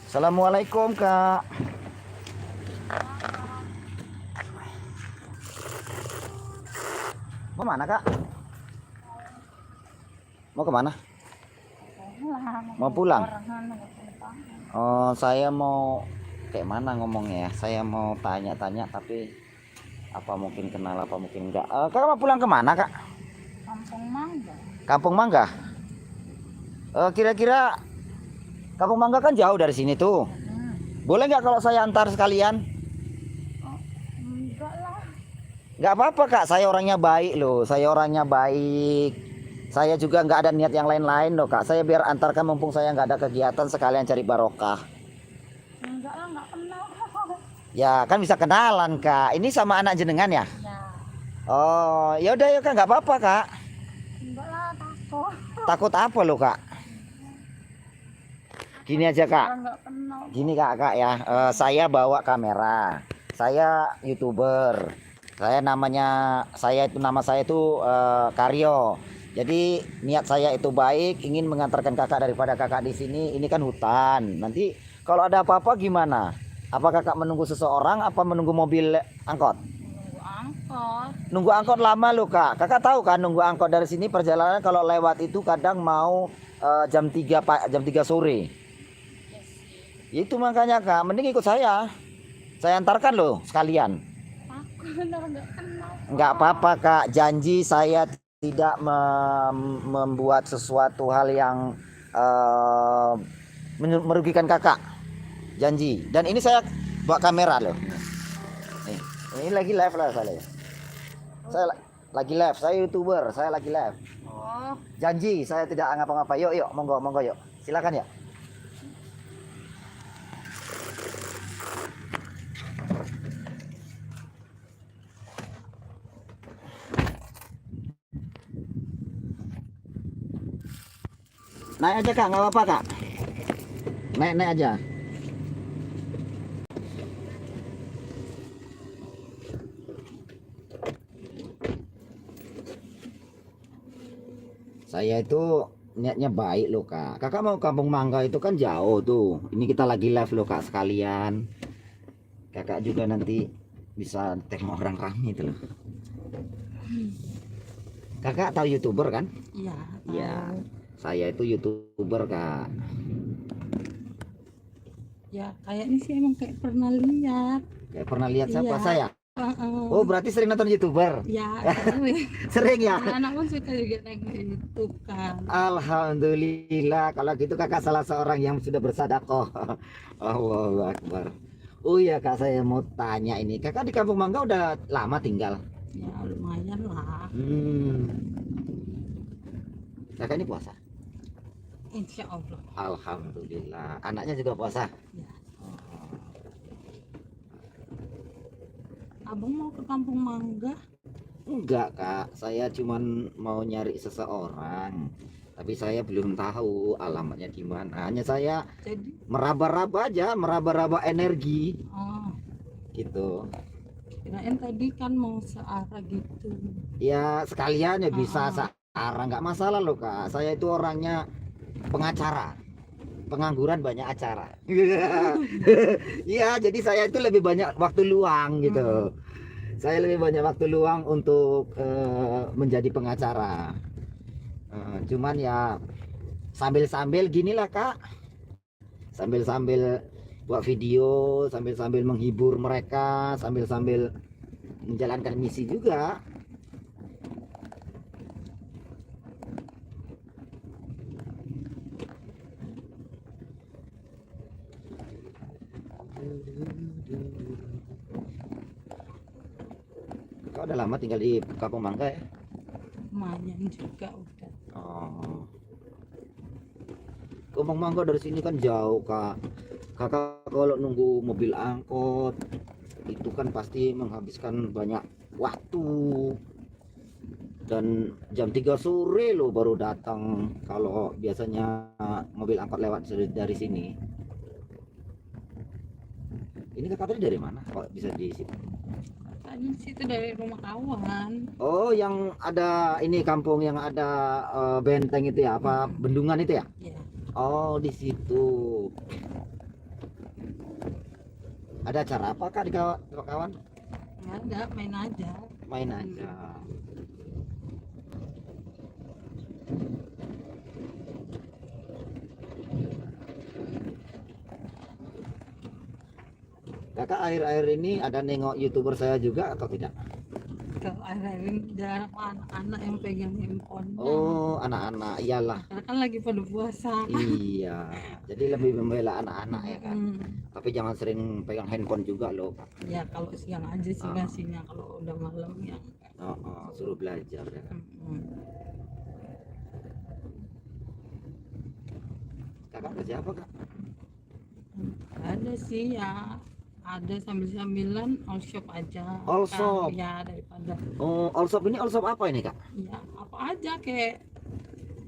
Assalamualaikum Kak. Mau mana Kak? Mau kemana? Mau pulang? Oh, saya mau kayak mana ngomongnya ya? Saya mau tanya-tanya tapi apa mungkin kenal apa mungkin enggak. Kak mau pulang kemana Kak? Kampung Mangga. Kampung Mangga. Kira-kira Kampung Mangga kan jauh dari sini tuh. Boleh nggak kalau saya antar sekalian? Oh, enggak lah. Nggak apa-apa Kak, saya orangnya baik loh. Saya orangnya baik. Saya juga nggak ada niat yang lain-lain loh Kak. Saya biar antarkan mumpung saya nggak ada kegiatan sekalian cari barokah. Enggak lah, enggak kenal. Ya kan bisa kenalan Kak. Ini sama anak jenengan ya? Ya, Oh ya udah ya Kak, nggak apa-apa Kak. enggak lah, takut. Takut apa loh Kak? Gini aja Kak. Enggak kenal. Gini Kak ya. Saya bawa kamera. Saya YouTuber. Nama saya itu Karyo. Jadi niat saya itu baik, ingin mengantarkan kakak daripada kakak di sini. Ini kan hutan. Nanti kalau ada apa-apa gimana? Apa kakak menunggu seseorang? Apa menunggu mobil angkot? Nunggu angkot. Nunggu angkot lama loh Kak. Kakak tahu kan nunggu angkot dari sini perjalanan kalau lewat itu kadang mau jam 3 sore. Ya sih. Itu makanya Kak, mending ikut saya. Saya antarkan loh sekalian. Takut, enggak kenal. Enggak apa-apa Kak, janji saya tidak membuat sesuatu hal yang eh, merugikan Kakak. Janji. Dan ini saya bawa kamera loh. Nih, ini lagi live lah saya. Lagi live, saya YouTuber, saya lagi live. Oh, Janji saya tidak ngapa-ngapa. Yuk, monggo yuk. Silakan ya. Naik aja Kak, nggak apa-apa Kak. Naik aja. Saya itu niatnya baik loh Kak. Kakak mau Kampung Mangga itu kan jauh tuh. Ini kita lagi live loh Kak sekalian. Kakak juga nanti bisa tengok orang ramai itu loh. Kakak tahu YouTuber kan? iya. Iya. Saya itu YouTuber Kak. Ya, kayaknya sih emang kayak pernah lihat. Kayak pernah lihat siapa Iya. saya? Oh berarti sering nonton YouTuber? Ya, sering. Sering ya? Anak pun suka juga nengok YouTube kan. Alhamdulillah kalau gitu kakak salah seorang yang sudah bersedekah. Allahu Akbar. Oh iya Kak, saya mau tanya ini. Kakak di Kampung Mangga udah lama tinggal? Ya, lumayan lah. Kakak ini puasa? Insya Allah. Alhamdulillah. Anaknya juga puasa? Ya. Abang mau ke Kampung Mangga? Enggak Kak, saya cuman mau nyari seseorang. Tapi saya belum tahu alamatnya di mana. Hanya saya Jadi, meraba-raba aja, meraba-raba energi oh, gitu. kirain tadi kan mau searah gitu. Ya sekalian ya bisa Ah. searah, nggak masalah loh Kak. Saya itu orangnya pengacara, pengangguran banyak acara. Iya, jadi saya itu lebih banyak waktu luang gitu. Saya lebih banyak waktu luang untuk menjadi pengacara. Cuman ya sambil-sambil ginilah Kak, sambil-sambil buat video, sambil-sambil menghibur mereka, sambil-sambil menjalankan misi juga. Kau udah lama tinggal di Kampung Mangga ya? Lumayan juga udah. Oh. Kampung Mangga dari sini kan jauh Kak. Kakak kalau nunggu mobil angkot itu kan pasti menghabiskan banyak waktu. Dan jam 3 sore loh baru datang kalau biasanya mobil angkot lewat dari sini. Ini kakak tadi dari mana? Kok bisa di situ? Katanya sih itu dari rumah kawan. Oh, yang ada ini kampung yang ada benteng itu ya, apa bendungan itu ya? Ya. Oh, di situ. Ada acara apa kak di kawan? Nggak ada, main aja. Main aja. Kakak akhir-akhir ini ada nengok YouTuber saya juga atau tidak? Kalau akhir-akhir ini jarang anak-anak yang pegang handphone. Oh, anak-anak, iyalah. Karena kan lagi pada puasa. Iya, jadi lebih membela anak-anak ya kan. Mm. Tapi jangan sering pegang handphone juga loh. Ya kalau siang aja sih Ah. ngasihnya, kalau udah malam ya. Suruh belajar ya kan. Kakak kerja apa kak? Ada sih ya, ada sambil-sambilan all shop aja. All Kan, shop? ya daripada Oh, all shop ini all shop apa ini kak? ya apa aja, kayak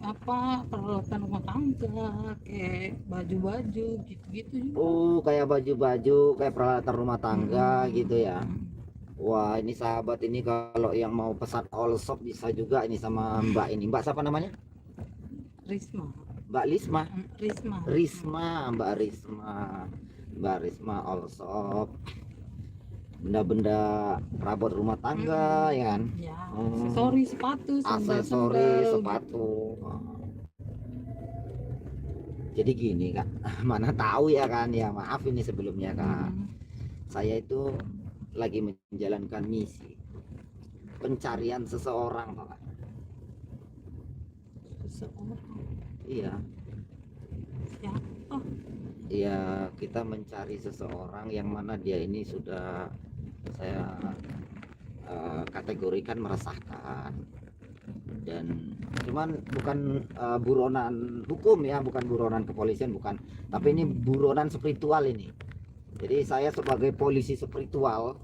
apa peralatan rumah tangga, kayak baju-baju gitu-gitu juga. Oh, kayak baju-baju, kayak peralatan rumah tangga gitu ya. Wah, ini sahabat ini kalau yang mau pesan all shop bisa juga ini sama Mbak ini. Mbak siapa namanya? Risma. Mbak Lisma. Risma. Risma, Mbak Risma. Mbak Risma all shop. Benda-benda perabot rumah tangga ya kan. Ya, Hmm. aksesori sepatu, Aksesori sandal-sandal, sepatu. Jadi gini kak, mana tahu ya kan, ya maaf ini sebelumnya kak. Saya itu lagi menjalankan misi pencarian seseorang kak. Seseorang. Iya. Siapa? Iya, kita mencari seseorang yang mana dia ini sudah saya kategorikan meresahkan, dan cuman bukan buronan hukum ya, bukan buronan kepolisian, bukan, tapi ini buronan spiritual ini. Jadi saya sebagai polisi spiritual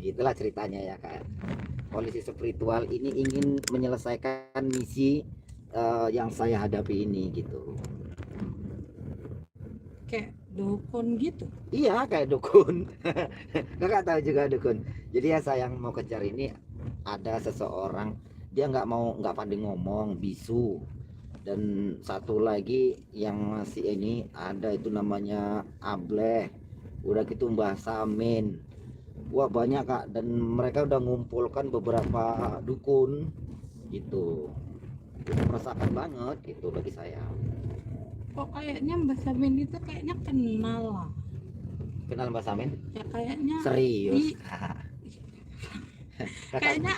gitulah ceritanya ya kan. Polisi spiritual ini ingin menyelesaikan misi yang saya hadapi ini gitu. Kayak dukun gitu. Iya, kayak dukun. Kakak tahu juga dukun. Jadi ya saya yang mau kejar ini, ada seseorang dia nggak pandai ngomong, bisu. Dan satu lagi yang masih ini ada itu namanya Ableh. Udah gitu Mbah Samin. Wah banyak kak, dan mereka udah ngumpulkan beberapa dukun gitu. Itu meresahkan banget gitu bagi saya. Kok kayaknya Mbak Samin itu kayaknya kenal lah. Kenal Mbah Samin? Ya kayaknya Serius? kayaknya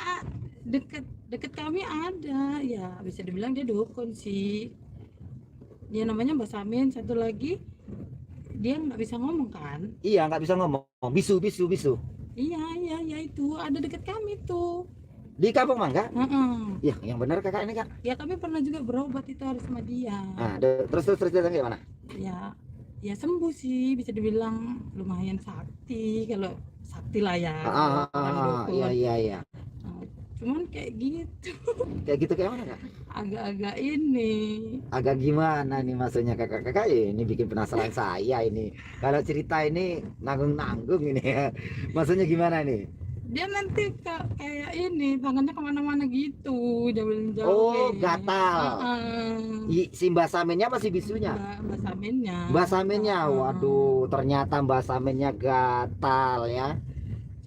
deket kami ada, ya bisa dibilang dia dukun sih. Dia namanya Mbak Samin, satu lagi dia nggak bisa ngomong kan. Iya, nggak bisa ngomong, bisu. Iya itu ada deket kami tuh. Di Kampung Mangga? Heeh. Ya, yang benar kakak ini kak. Ya kami pernah juga berobat itu hari sama dia. Nah, terus ceritanya gimana? Ya sembuh sih, bisa dibilang lumayan sakti, kalau sakti lah ya. Iya. Nah, cuman kayak gitu. Kayak gitu kayak mana kak? Agak-agak ini. Agak gimana nih maksudnya kakak ya, ini bikin penasaran saya ini. Kalau cerita ini nanggung ini ya. Maksudnya gimana nih? Dia nanti kayak ini tangannya kemana-mana gitu, jauh-jauh. Oh, gatal. Si Mbak Saminnya apa si bisunya? Mbak Saminnya. Mbak Saminnya, waduh, ternyata Mbak Saminnya gatal ya.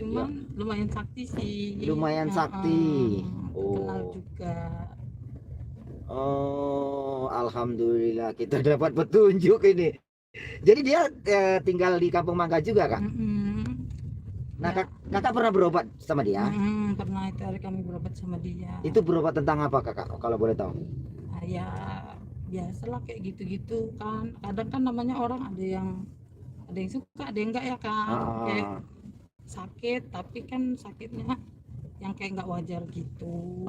Cuman lumayan sakti sih. Lumayan sakti. Kenal juga. Oh, alhamdulillah kita dapat petunjuk ini. Jadi dia tinggal di Kampung Mangga juga kak? Nah, ya. Kakak pernah berobat sama dia? Pernah, itu hari kami berobat sama dia. Itu berobat tentang apa kakak, kalau boleh tahu? Nah, ya biasalah kayak gitu-gitu kan. Kadang kan namanya orang ada yang suka, ada yang enggak ya kan. Kayak sakit, tapi kan sakitnya yang kayak nggak wajar gitu.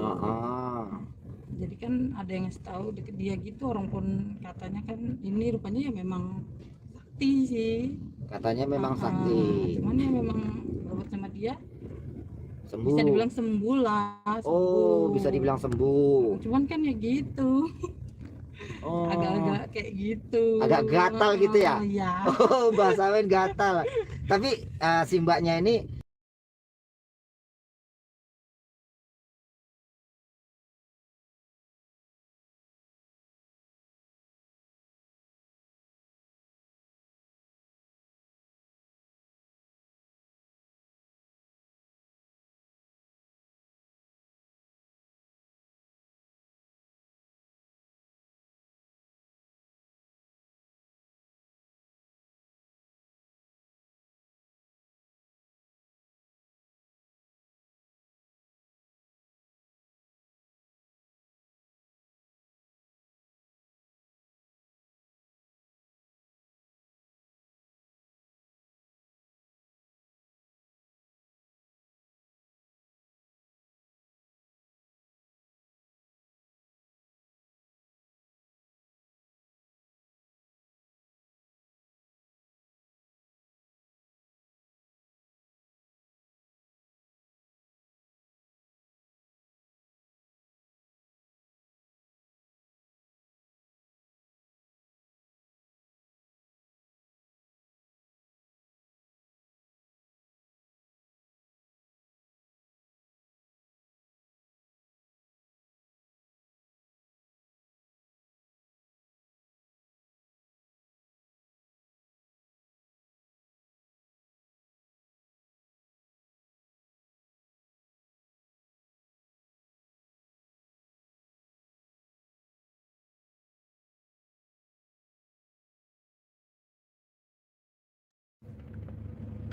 Jadi kan ada yang ngasih tahu deket dia gitu, orang pun katanya kan ini rupanya ya memang sakti sih. Katanya memang sakti. Cuman ya memang berobat sama dia sembuh. Bisa dibilang sembuh lah. Oh, bisa dibilang sembuh. Cuman kan ya gitu. Agak-agak kayak gitu. Agak gatal gitu ya? Iya. Oh, Mbak Samin gatal. Tapi si mbaknya ini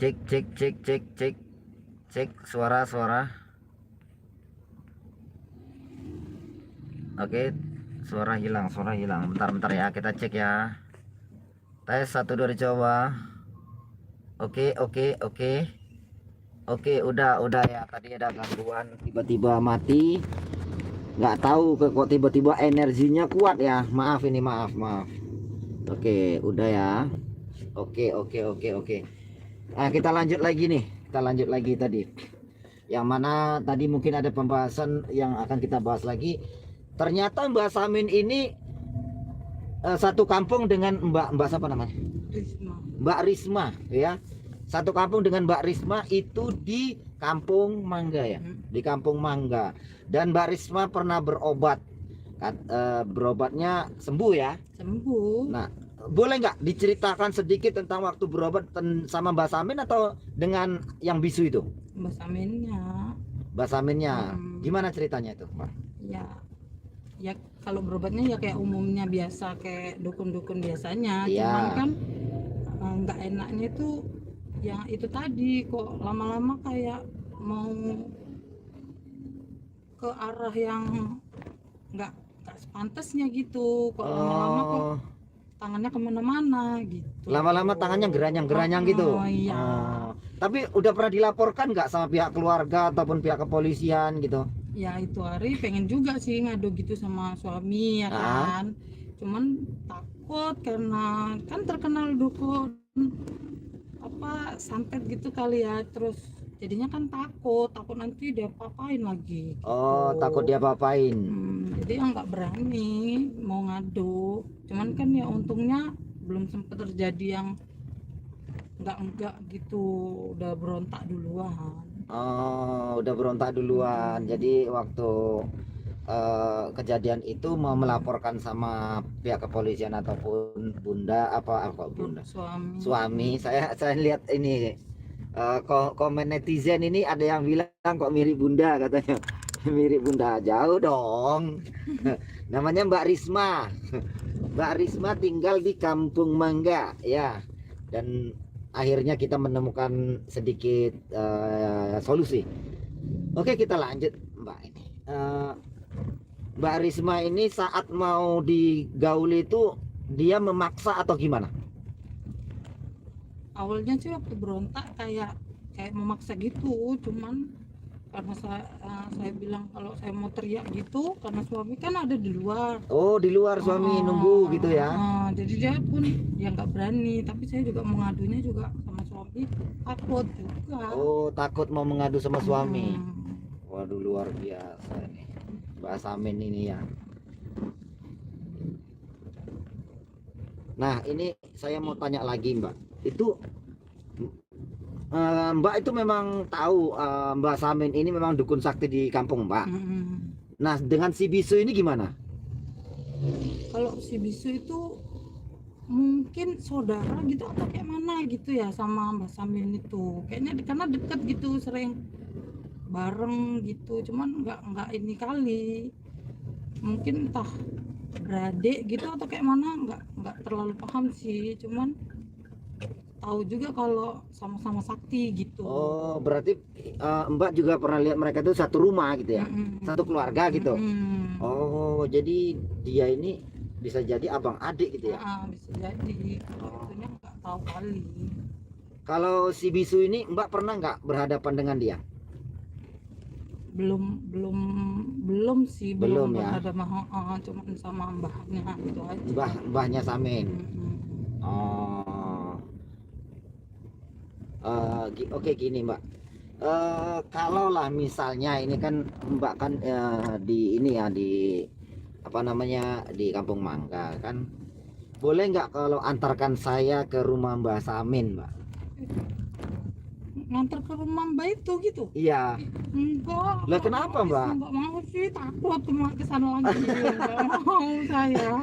Cek cek cek cek cek cek suara. Oke, suara hilang. Bentar ya, kita cek ya. Tes 1 2 dicoba. Oke. Oke, udah ya. Tadi ada gangguan, tiba-tiba mati. Nggak tahu kok tiba-tiba energinya kuat ya. Maaf. Oke, udah ya. Oke. Nah, kita lanjut lagi tadi. Yang mana tadi mungkin ada pembahasan yang akan kita bahas lagi. Ternyata Mbak Samin ini satu kampung dengan Mbak siapa namanya? Risma. Mbak Risma ya. Satu kampung dengan Mbak Risma itu di Kampung Mangga ya. Di Kampung Mangga. Dan Mbak Risma pernah berobat. Berobatnya sembuh ya. Sembuh. Nah, boleh nggak diceritakan sedikit tentang waktu berobat sama Mbak Samin atau dengan yang bisu itu? Mbak Saminnya. Gimana ceritanya itu, Mbak? Ya kalau berobatnya ya kayak umumnya biasa, kayak dukun-dukun biasanya. Iya. Cuman kan nggak enaknya itu yang itu tadi, kok lama-lama kayak mau ke arah yang nggak sepantasnya gitu. Kok lama-lama kok tangannya kemana-mana gitu. Lama-lama tangannya geranyang gitu. Oh iya. Tapi udah pernah dilaporkan nggak sama pihak keluarga ataupun pihak kepolisian gitu? Ya itu hari pengen juga sih ngadu gitu sama suami ya kan. Cuman takut karena kan terkenal dukun santet gitu kali ya, terus jadinya kan takut nanti dia apa-apain lagi gitu. Takut dia apa-apain. Jadi ya nggak berani mau ngadu. Cuman kan ya untungnya belum sempat terjadi yang enggak gitu, udah berontak duluan. Udah berontak duluan. Jadi waktu kejadian itu mau melaporkan sama pihak kepolisian ataupun bunda suami. Saya lihat ini komen netizen ini ada yang bilang kok mirip bunda katanya. Mirip bunda, jauh dong. Namanya Mbak Risma. Mbak Risma tinggal di Kampung Mangga ya. Dan akhirnya kita menemukan sedikit solusi. Oke, kita lanjut Mbak ini. Mbak Risma ini saat mau digauli itu dia memaksa atau gimana? Awalnya sih waktu berontak kayak memaksa gitu, cuman karena saya bilang kalau saya mau teriak gitu karena suami kan ada di luar. Di luar suami nunggu gitu ya. Jadi dia pun ya nggak berani, tapi saya juga mengadunya juga sama suami, takut juga. Takut mau mengadu sama suami. Waduh, luar biasa nih Mbak Samin ini ya. Nah, ini saya mau tanya lagi Mbak. Itu Mbak itu memang tahu Mbak Samin ini memang dukun sakti di kampung Mbak. Nah, dengan si bisu ini gimana? Kalau si bisu itu mungkin saudara gitu atau kayak mana gitu ya sama Mbak Samin itu. Kayaknya karena deket gitu, sering bareng gitu, cuman nggak ini kali. Mungkin entah beradik gitu atau kayak mana, nggak terlalu paham sih, cuman tahu juga kalau sama-sama sakti gitu. Berarti Mbak juga pernah lihat mereka itu satu rumah gitu ya, satu keluarga gitu. Jadi dia ini bisa jadi abang adik gitu ya? Bisa jadi. Kalau itunya nggak tahu kali. Kalau si bisu ini Mbak pernah nggak berhadapan dengan dia? Belum sih, belum ya. Ada cuma sama mbahnya itu aja. Mbahnya Samin. Oke gini Mbak, kalau lah misalnya ini kan Mbak kan di ini ya, di apa namanya, di Kampung Mangga kan, boleh nggak kalau antarkan saya ke rumah Mbak Samin Mbak? Nganter ke rumah Mbak itu gitu? Iya. Enggak. Lah kenapa Mbak? Enggak mau sih, takut cuma kesana lagi. Enggak mau saya.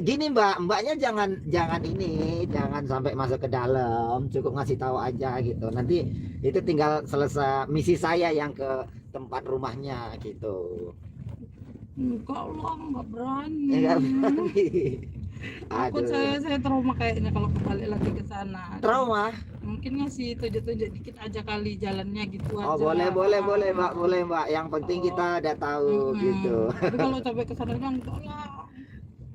Gini Mbaknya jangan ini, jangan sampai masuk ke dalam, cukup ngasih tahu aja gitu. Nanti itu tinggal selesai misi saya yang ke tempat rumahnya gitu. Enggak lah, enggak berani. Enggak berani. Takut saya trauma kayaknya kalau kembali lagi ke sana. Trauma? mungkin ngasih tunjuk-tunjuk dikit aja kali jalannya gitu Oh, aja. boleh Mbak. Yang penting kita udah tahu gitu. Tapi kalau sampai ke sana kan enggak lah.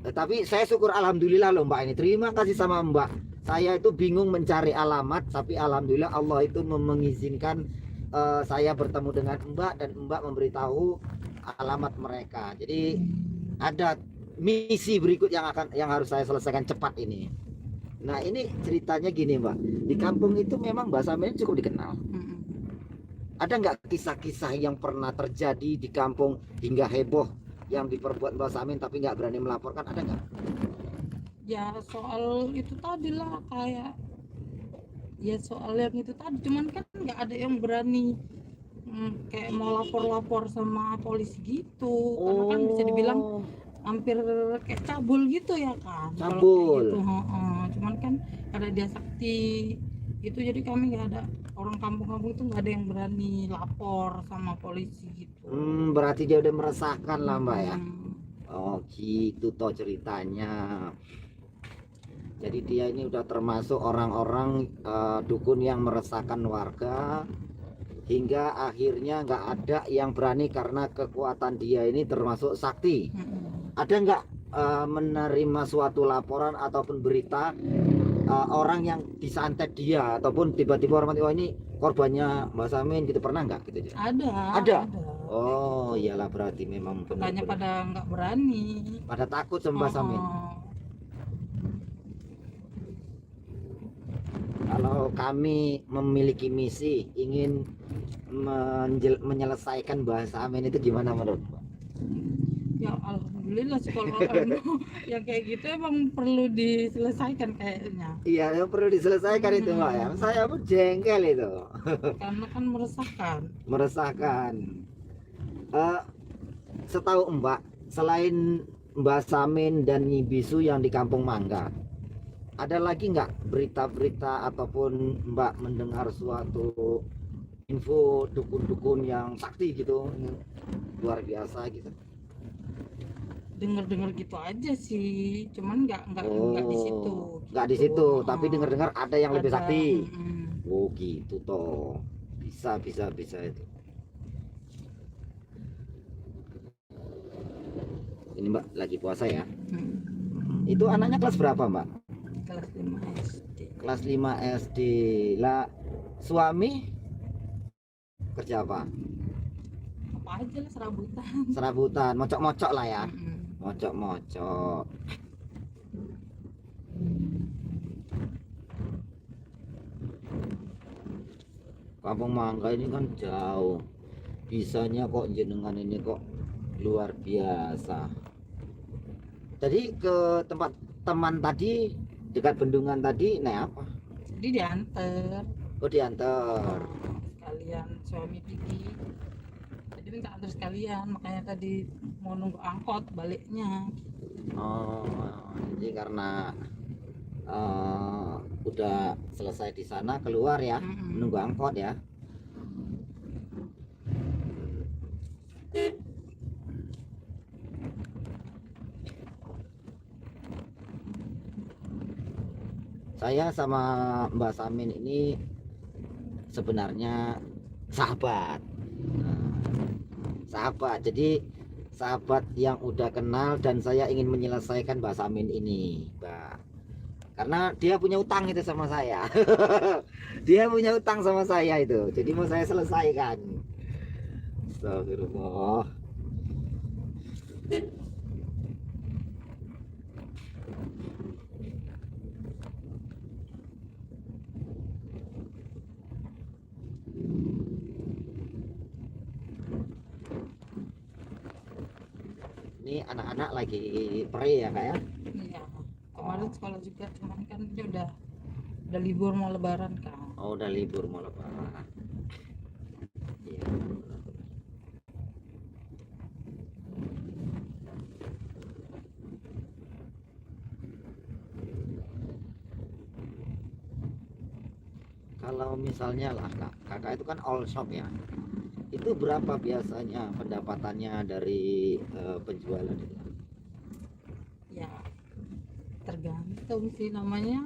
Tapi saya syukur alhamdulillah loh Mbak ini. Terima kasih sama Mbak. Saya itu bingung mencari alamat, tapi alhamdulillah Allah itu mengizinkan saya bertemu dengan Mbak dan Mbak memberitahu alamat mereka. Jadi ada misi berikut yang harus saya selesaikan cepat ini. Nah, ini ceritanya gini Mbak. Di kampung itu memang Mbak Samin cukup dikenal. Ada nggak kisah-kisah yang pernah terjadi di kampung hingga heboh yang diperbuat Mbak Samin tapi nggak berani melaporkan, ada nggak? Ya soal itu tadi lah, kayak ya soal yang itu tadi, cuman kan nggak ada yang berani kayak mau lapor-lapor sama polisi gitu, karena kan bisa dibilang hampir kayak cabul gitu ya kan. Cabul. Gitu, cuman kan ada dia sakti itu, jadi kami nggak ada, orang kampung-kampung itu nggak ada yang berani lapor sama polisi gitu. Berarti dia udah meresahkan lah Mbak ya. Oh gitu toh ceritanya. Jadi dia ini udah termasuk orang-orang dukun yang meresahkan warga, hingga akhirnya nggak ada yang berani karena kekuatan dia ini termasuk sakti. Ada nggak menerima suatu laporan ataupun berita orang yang disantet dia, ataupun tiba-tiba orang mati, oh ini korbannya Mbak Samin gitu, pernah nggak gitu? Ada. Oh iyalah, berarti memang makanya benar-benar pada nggak berani, pada takut sama Mbak Samin. Kalau kami memiliki misi ingin menyelesaikan Mbak Samin itu gimana menurut Mbak? Ya alhamdulillah sih kalau yang kayak gitu emang perlu diselesaikan kayaknya. Iya, yang perlu diselesaikan itu Mbak ya. Saya pun jengkel itu. Karena kan Meresahkan. Setahu Mbak, selain Mbak Samin dan Nyi Bisu yang di Kampung Mangga, ada lagi nggak berita-berita ataupun Mbak mendengar suatu info dukun-dukun yang sakti gitu, luar biasa gitu? Dengar-dengar gitu aja sih, cuman nggak di situ. Nggak di situ, tapi dengar-dengar ada yang lebih sakti. Oh gitu toh, bisa itu. Ini Mbak lagi puasa ya? Itu anaknya kelas berapa Mbak? Kelas 5 SD. Kelas 5 SD. Lah suami kerja apa? Apa aja lah, Serabutan, mocok-mocok lah ya. Mocok-mocok. Kampung Mangga ini kan jauh. Bisanya kok jenengan ini kok luar biasa. Jadi ke tempat teman tadi dekat bendungan tadi naik apa? Jadi diantar. Oh diantar. Sekalian suami pergi. Jadi minta antar sekalian, makanya tadi mau nunggu angkot baliknya. Oh, jadi karena udah selesai di sana keluar ya, menunggu angkot ya. Saya sama Mbak Samin ini sebenarnya sahabat. Sahabat, jadi sahabat yang udah kenal, dan saya ingin menyelesaikan Mbak Samin ini Mbak, karena dia punya utang itu sama saya. Dia punya utang sama saya itu, jadi mau saya selesaikan. Astagfirullah. Ini anak-anak lagi pre ya Kak ya? Iya, kemarin sekolah juga, cuman kan ini udah libur mau lebaran kan. Oh udah libur mau lebaran. Iya. Kalau misalnya lah kakak itu kan all shop ya, itu berapa biasanya pendapatannya dari penjualan itu? Ya tergantung sih, namanya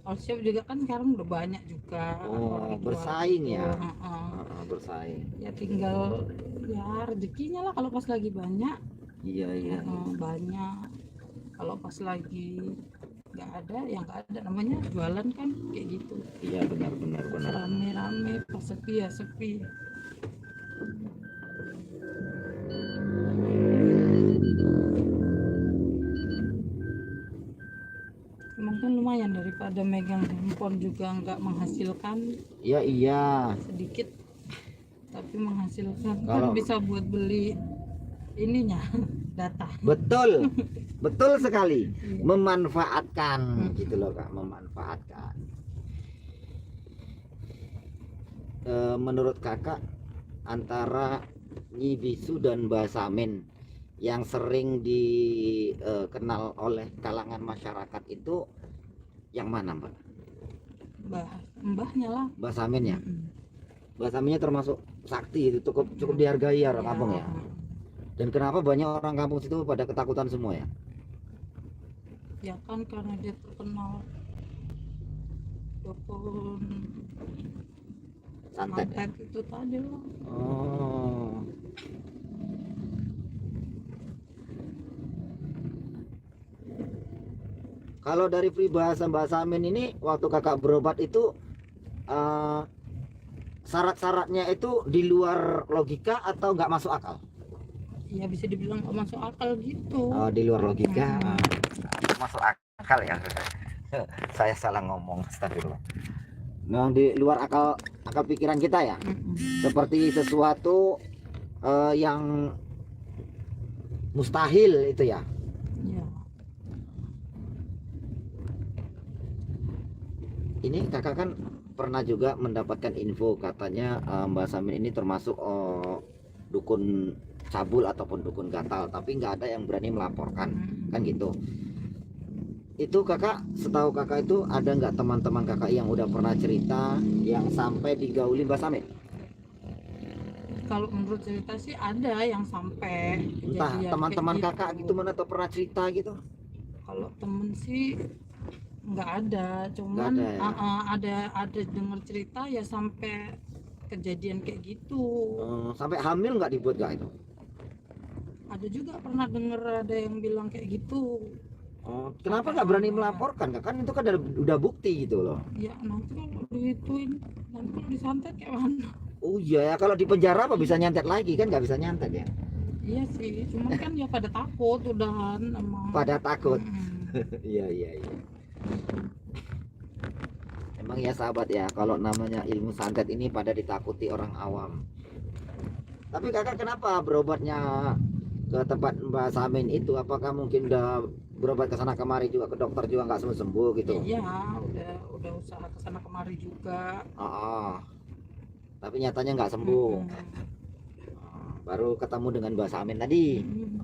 all shop juga kan sekarang udah banyak juga Oh, orang jual bersaing gitu. ya. Heeh. Bersaing. Ya tinggal ya rezekinya lah, kalau pas lagi banyak Iya, iya. banyak, kalau pas lagi nggak ada ya nggak ada, namanya jualan kan kayak gitu. Iya, benar. Pas rame-rame, pas sepi ya sepi. Emang kan lumayan, daripada megang handphone juga nggak menghasilkan, Iya, iya. sedikit tapi menghasilkan. Kalau- Kan bisa buat beli ininya data. Betul. Betul sekali. Iya. Memanfaatkan gitu loh, Kak, memanfaatkan. Menurut Kakak, antara Nyi Bisu dan Mbah Samin yang sering dikenal oleh kalangan masyarakat itu yang mana, Mbak? Mbahnya lah. Mbah Samin ya? Mm-mm. Mbah Saminnya termasuk sakti, itu cukup dihargai ya orang Iya. kampung ya. Dan kenapa banyak orang kampung situ pada ketakutan semua ya? Ya kan karena dia terkenal dukun Santet ya? santet itu tadi loh. Oh. Kalau dari peribahasa Mbak Samin ini, waktu Kakak berobat itu syarat-syaratnya itu di luar logika atau nggak masuk akal? Ya bisa dibilang nggak masuk akal gitu. Oh, di luar logika. Mm-mm. Masuk akal ya. Saya salah ngomong, astagfirullah. Memang di luar akal pikiran kita ya. Mm-mm. Seperti sesuatu yang mustahil itu ya. Ya. Ini Kakak kan pernah juga mendapatkan info katanya Mbak Samin ini termasuk dukun cabul ataupun dukun gatal, tapi nggak ada yang berani melaporkan, kan gitu. Itu Kakak, setahu Kakak itu ada nggak teman-teman Kakak yang udah pernah cerita yang sampai digauli Mbak Samin? Kalau menurut cerita sih ada yang sampai Entah kejadian teman-teman kayak Kakak gitu mana atau pernah cerita gitu? Kalau temen sih nggak ada, cuman Nggak ada ya? ada dengar cerita ya sampai kejadian kayak gitu. Sampai hamil nggak dibuat nggak itu? Ada juga pernah denger ada yang bilang kayak gitu. Kenapa nggak berani melaporkan? Kan itu kan udah bukti gitu loh. Ya nanti kalau dihituin, nanti kalau disantet kayak mana? Oh iya ya, kalau di penjara apa bisa nyantet lagi, kan nggak bisa nyantet ya? Iya sih, cuman kan ya pada takut udahan emang. Pada takut. Mm-mm. Iya. Emang ya sahabat ya, kalau namanya ilmu santet ini pada ditakuti orang awam. Tapi Kakak kenapa berobatnya ke tempat Mbak Samin itu? Apakah mungkin udah berobat ke sana kemari juga, ke dokter juga nggak sembuh gitu? Iya, udah usaha kesana kemari juga. Tapi nyatanya nggak sembuh. Mm-mm. Baru ketemu dengan Mbak Samin tadi. Mm-mm.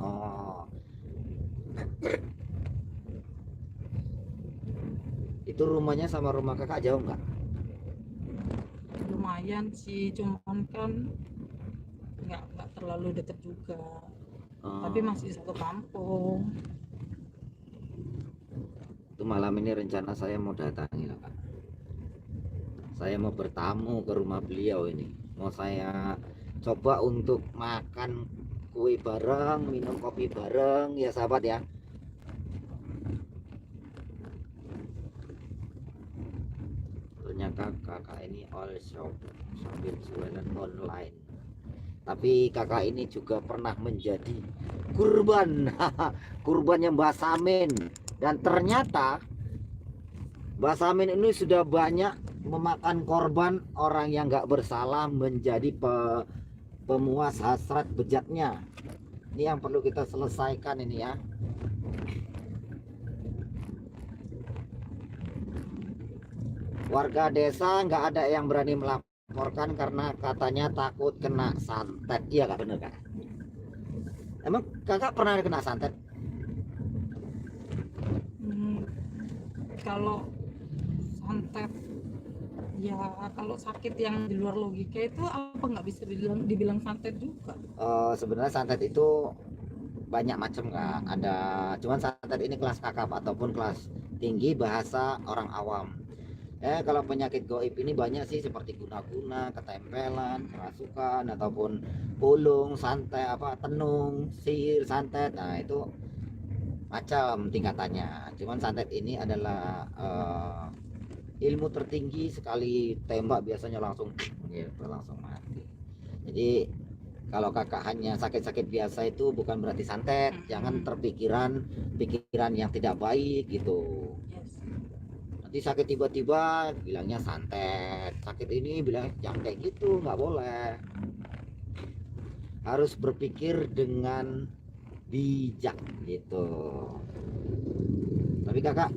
Itu rumahnya sama rumah Kakak jauh nggak? Lumayan sih, cuman kan nggak terlalu dekat juga, tapi masih satu kampung. Itu malam ini rencana saya mau datangi Kak. Saya mau bertamu ke rumah beliau ini. Mau saya coba untuk makan kue bareng, minum kopi bareng ya sahabat ya. Ternyata kakak ini all shop sambil jualan online. Tapi kakak ini juga pernah menjadi kurban kurbannya Mbak Samin. Dan ternyata Mbak Samin ini sudah banyak memakan korban orang yang nggak bersalah menjadi pemuas hasrat bejatnya. Ini yang perlu kita selesaikan ini ya. Warga desa nggak ada yang berani melaporkan karena katanya takut kena santet. Iya kak, bener kak? Emang kakak pernah kena santet? Kalau santet ya, kalau sakit yang di luar logika itu apa nggak bisa dibilang santet juga? Sebenarnya santet itu banyak macam kak. Ada, cuman santet ini kelas kakap ataupun kelas tinggi bahasa orang awam. Kalau penyakit goib ini banyak sih, seperti guna-guna, ketempelan, kerasukan, ataupun pulung, santet, tenung, sihir, santet. Nah, itu macam tingkatannya. Cuman santet ini adalah ilmu tertinggi, sekali tembak biasanya langsung gitu, langsung mati. Jadi kalau kakak hanya sakit-sakit biasa itu bukan berarti santet. Jangan terpikiran pikiran yang tidak baik gitu. Yes. Nanti sakit tiba-tiba bilangnya santet, sakit ini bilang jangan kayak gitu, nggak boleh. Harus berpikir dengan bijak gitu. Tapi kakak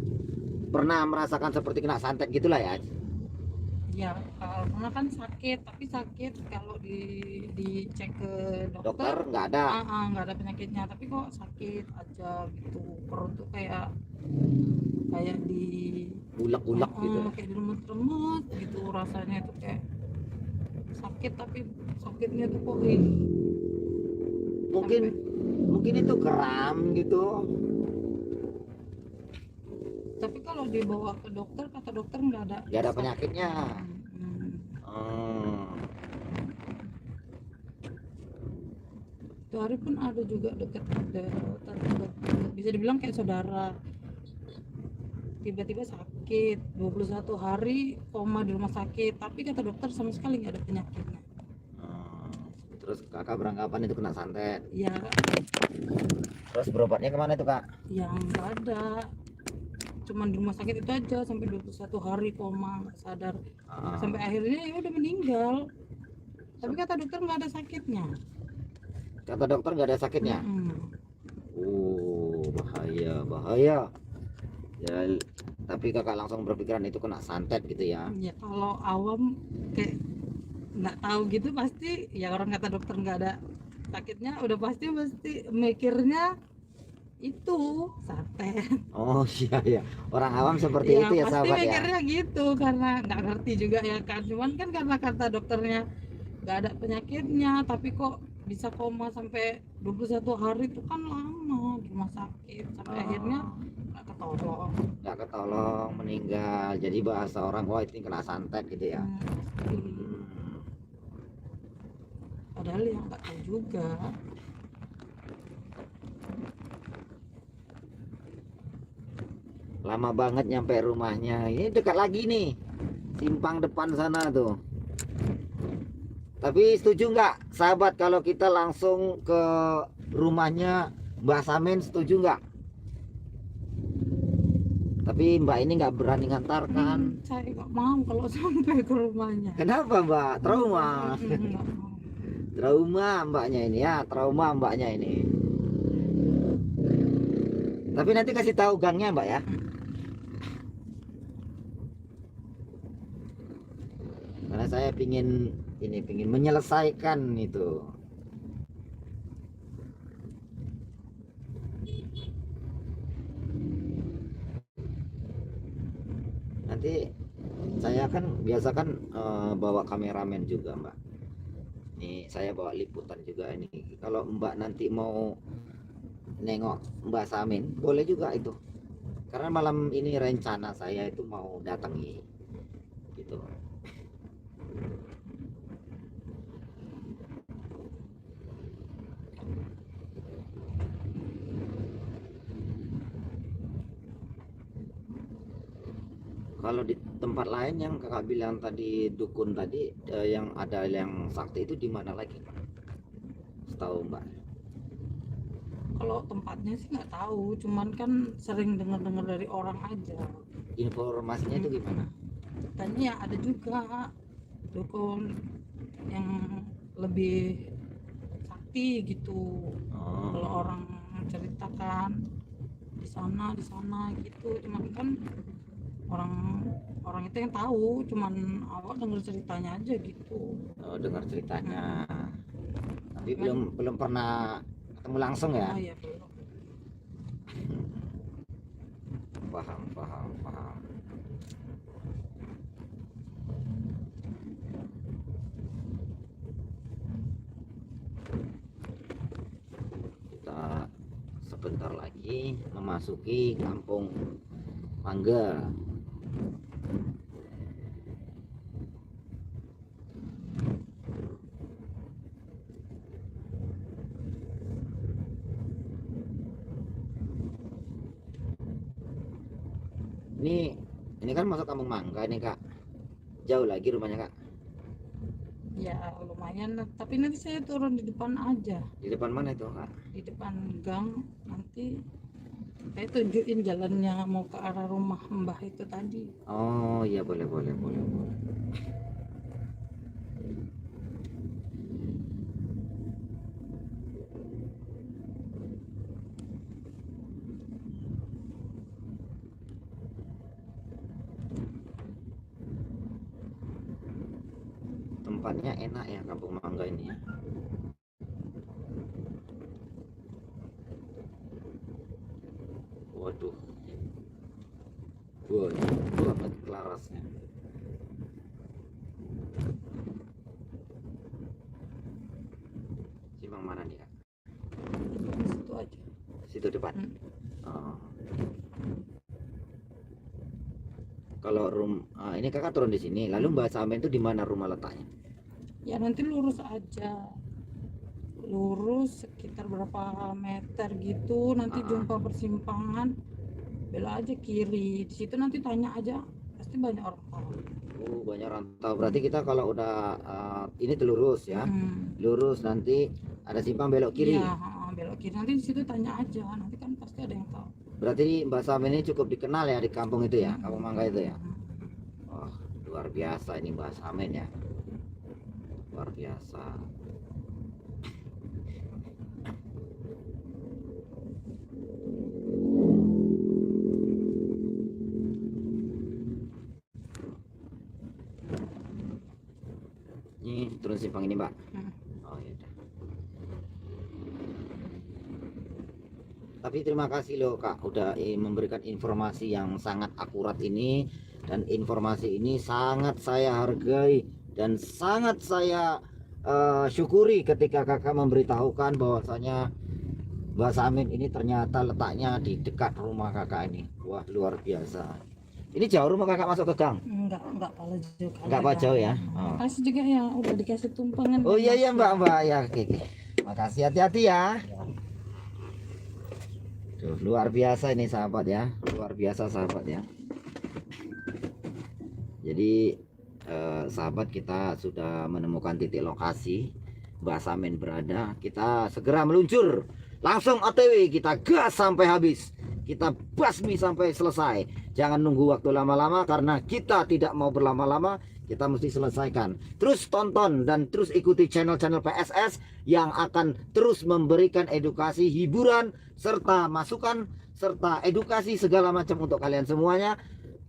pernah merasakan seperti kena santet gitulah ya? Ya, karena kan sakit, tapi sakit kalau dicek ke Dokter dokter, nggak ada. nggak ada penyakitnya, tapi kok sakit aja gitu. Perut tuh kayak di Ulek-ulek gitu. kayak diremet-remet gitu, rasanya itu kayak sakit, tapi sakitnya tuh kok Mungkin mungkin itu kram gitu. tapi kalau dibawa ke dokter, kata dokter nggak ada Penyakitnya. Itu hari pun ada juga dekat bisa dibilang kayak saudara, tiba-tiba sakit 21 hari koma di rumah sakit, tapi kata dokter sama sekali nggak ada penyakitnya. Terus kakak beranggapan itu kena santet. Ya, Terus berobatnya kemana tuh kak? yang nggak ada, cuman di rumah sakit itu aja sampai 21 hari koma nggak sadar, sampai akhirnya ya udah meninggal, tapi kata dokter nggak ada sakitnya. Kata dokter nggak ada sakitnya. Bahaya ya. Tapi kakak langsung berpikiran itu kena santet gitu ya? Ya kalau awam kayak nggak tahu gitu, pasti ya orang kata dokter nggak ada sakitnya, udah pasti mikirnya itu santet. Oh iya, orang awam seperti itu ya pasti sahabat ya. mikirnya gitu karena nggak ngerti juga ya kan, cuman kan karena kata dokternya nggak ada penyakitnya, tapi kok bisa koma sampai 21 hari itu kan lama di rumah sakit, sampai akhirnya nggak ketolong, meninggal. Jadi bahasa orang, wah itu kena santet gitu ya. Padahal yang nggak tahu juga. Lama banget nyampe rumahnya. Ini dekat lagi nih, simpang depan sana tuh. Tapi setuju nggak sahabat kalau kita langsung ke rumahnya Mbak Samin, setuju nggak? Tapi Mbak ini nggak berani ngantarkan. Saya nggak mau kalau sampai ke rumahnya. Kenapa Mbak? Trauma. Trauma mbaknya ini ya, trauma mbaknya ini. Tapi nanti kasih tahu gangnya Mbak ya. Karena saya pingin menyelesaikan itu. Nanti saya kan biasa kan bawa kameramen juga Mbak. Nih saya bawa liputan juga ini. Kalau Mbak nanti mau nengok Mbak Samin boleh juga itu. Karena malam ini rencana saya itu mau datangi gitu. Kalau di tempat lain yang kakak bilang tadi, dukun tadi, yang ada yang sakti itu di mana lagi Pak? Setahu Mbak? Kalau tempatnya sih nggak tahu, cuman kan sering dengar-dengar dari orang aja. Informasinya itu gimana? Katanya ya ada juga dukun yang lebih sakti gitu. Kalau orang ceritakan di sana gitu, cuman kan orang itu yang tahu, cuman awak dengar ceritanya aja gitu. Dengar ceritanya, tapi belum pernah ketemu langsung ya? Iya, belum. Paham. Kita sebentar lagi memasuki kampung Mangga. Ini kan masuk Kampung Mangga nih Kak. Jauh lagi rumahnya Kak. Ya lumayan, tapi nanti saya turun di depan aja, Di depan mana itu Kak? di depan gang. Nanti saya tunjukin jalannya mau ke arah rumah Mbah itu tadi. Oh iya, boleh. Tempatnya enak ya Kampung Mangga ini ya. Waduh. Banget kelarasnya. Simpang mana nih Kak? Situ aja. Situ depan. Hmm. Oh. Kalau ini Kakak turun di sini, lalu Mbak Samen itu di mana rumah letaknya? Ya nanti lurus aja, lurus sekitar berapa meter gitu, nanti jumpa persimpangan, belok aja kiri. Di situ nanti tanya aja, pasti banyak orang tahu. Oh, banyak rantau. Berarti kita kalau udah ini lurus ya, lurus nanti ada simpang belok kiri. Iya, belok kiri. Nanti di situ tanya aja, nanti kan pasti ada yang tahu. Berarti Mbak Samen ini cukup dikenal ya di kampung itu ya, Kampung Mangga itu ya. Wah, luar biasa ini Mbak Samen ya. Luar biasa. Ini turun simpang ini Mbak. Oh iya. Tapi terima kasih loh Kak udah memberikan informasi yang sangat akurat ini, dan informasi ini sangat saya hargai dan sangat saya syukuri ketika Kakak memberitahukan bahwasanya Mbak Samin ini ternyata letaknya di dekat rumah Kakak ini. Wah, luar biasa. Ini jauh rumah Kakak masuk ke gang? Enggak pala jauh. Enggak apa jauh ya. Oh. Makasih juga ya udah dikasih tumpangan. Oh iya Mbak ya, oke. Makasih, hati-hati ya. Tuh, luar biasa ini sahabat ya, luar biasa sahabat ya. Jadi sahabat, kita sudah menemukan titik lokasi Mbak Samin berada. Kita segera meluncur, langsung OTW, kita gas sampai habis, kita basmi sampai selesai. Jangan nunggu waktu lama-lama karena kita tidak mau berlama-lama. Kita mesti selesaikan. Terus tonton dan terus ikuti channel-channel PSS yang akan terus memberikan edukasi, hiburan, serta masukan, serta edukasi segala macam untuk kalian semuanya.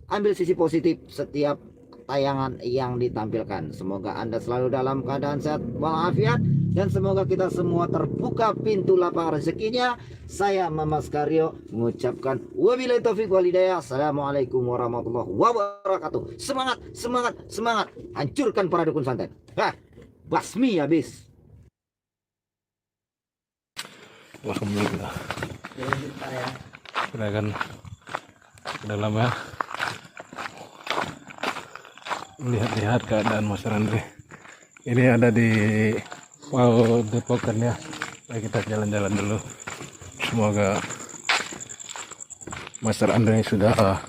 Ambil sisi positif setiap tayangan yang ditampilkan. Semoga Anda selalu dalam keadaan sehat walafiat, dan semoga kita semua terbuka pintu lapang rezekinya. Saya Mamas Karyo mengucapkan wabillahi taufiq wal hidayah. Assalamualaikum warahmatullahi wabarakatuh. Semangat, semangat, semangat. Hancurkan para dukun santet. Basmi habis. Alhamdulillah. Kita akan ke dalam ya. Lihat-lihat keadaan Mas Randri. Ini ada di Depokan ya. Baik, kita jalan-jalan dulu. Semoga Mas Randri sudah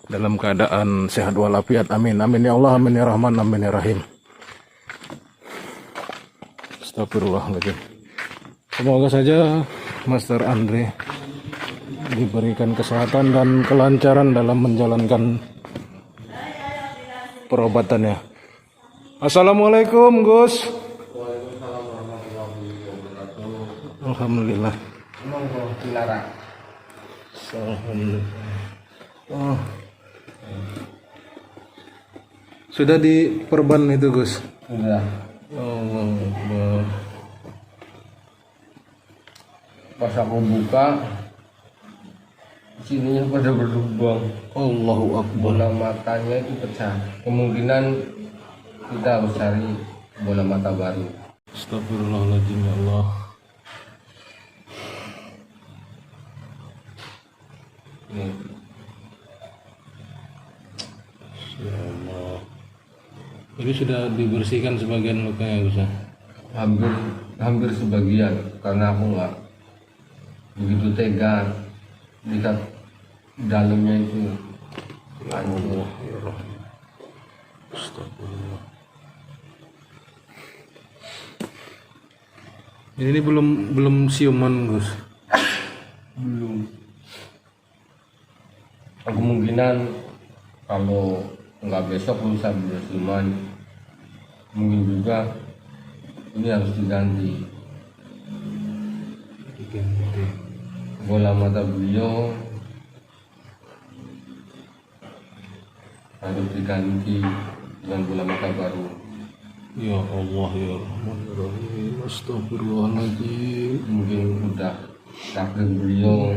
dalam keadaan sehat walafiat. Amin. Amin ya Allah, amin ya Rahman, amin ya Rahim. Astagfirullahaladzim. Semoga saja Master Andre diberikan kesehatan dan kelancaran dalam menjalankan perobatannya. Assalamualaikum Gus. Waalaikumsalam warahmatullahi wabarakatuh. Alhamdulillah. Monggo dilarang. Alhamdulillah. Oh. Sudah diperban itu Gus? Sudah. Allah. Pas aku buka, sininya pada berlubang. Allahu Akbar. Bola matanya itu pecah. Kemungkinan kita harus cari bola mata baru. Astagfirullahaladzim ya Allah. Ini Ya Allah. Ini sudah dibersihkan sebagian lukanya Gus ya? hampir sebagian, karena aku nggak begitu tega lihat dalamnya itu hancur. Ya Allah. Astagfirullah. Ini belum siuman Gus. Belum. Kemungkinan kalau nggak besok lusa bisa siuman, mungkin juga ini harus diganti bola mata beliau, harus diganti dengan bola mata baru. Ya Allah ya Rahman ya Rahim. Astagfirullahaladzim. Mungkin udah takdir beliau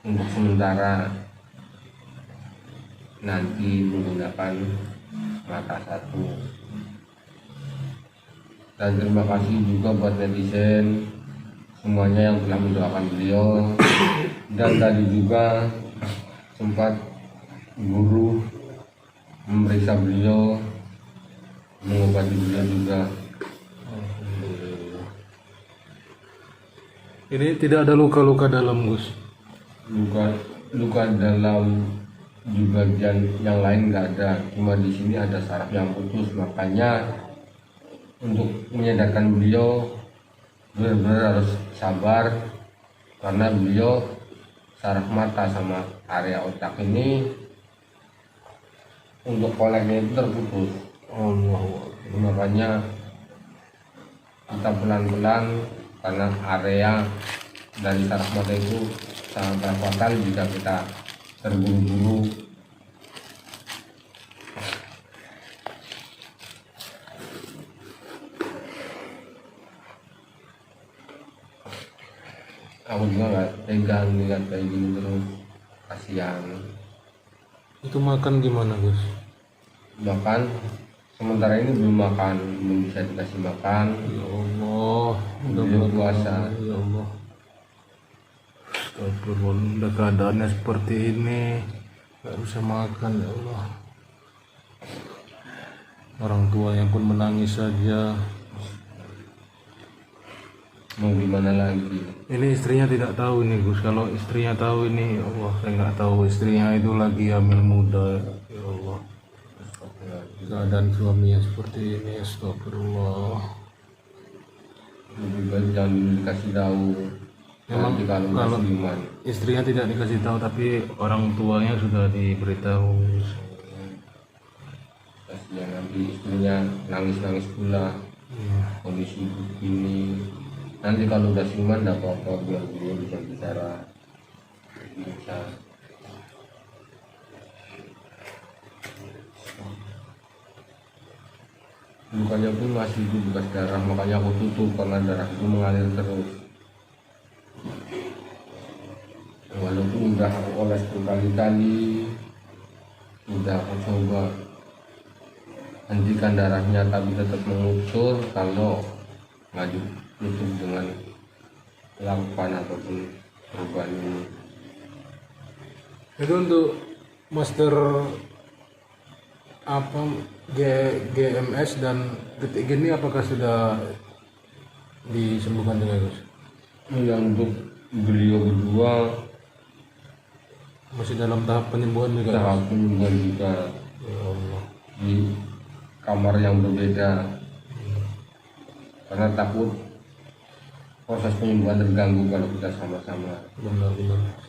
untuk sementara nanti menggunakan mata satu. Dan terima kasih juga buat netizen semuanya yang telah mendoakan beliau, dan tadi juga sempat guru memeriksa beliau, mengobati beliau juga. Ini tidak ada luka-luka dalam Gus. Luka dalam di bagian yang lain nggak ada, cuma di sini ada saraf yang putus. Makanya untuk menyadarkan beliau benar-benar harus sabar, karena beliau saraf mata sama area otak ini untuk koleknya itu terputus. Allah. Makanya kita pelan-pelan, karena area dari saraf mata itu sangat fatal jika kita terburu-buru. Aku juga nggak tegang lihat kayak gini terus, kasihan. Itu makan gimana Gus? Makan sementara ini belum makan, belum bisa dikasih makan. Ya Allah. Beliau puasa. Ya Allah. Astagfirullah. Udah keadaannya seperti ini, nggak bisa makan ya Allah. Orang tuanya pun menangis saja. Mau gimana lagi? Ini istrinya tidak tahu ini Gus. Kalau istrinya tahu ini, ya Allah, saya nggak tahu istrinya itu lagi hamil muda. Ya Allah. Keadaan suaminya seperti ini, astagfirullah. Lebih baik jangan dulu dikasih tahu. Memang Nanti kalau kalau masih iman, istrinya tidak dikasih tahu, tapi orang tuanya sudah diberitahu. kasihan nanti istrinya nangis-nangis pula. Iya. Kondisi ini nanti kalau udah siuman enggak apa-apa, biar beliau bisa bicara, bisa. Lukanya pun masih itu bekas darah, makanya aku tutup karena darah itu mengalir terus. Walaupun udah aku oles berkali-kali, udah aku coba hentikan darahnya, tapi tetap mengucur kalau nggak ditutup dengan lakukan ataupun perubahan ini. Itu untuk master apa GMS dan detik gini apakah sudah disembuhkan dengan Gus? Yang untuk beliau berdua Masih dalam tahap penyembuhan juga. tahap penyembuhan juga Ya Allah. di kamar yang berbeda, karena takut proses penyembuhan terganggu kalau kita sama-sama. Benar-benar.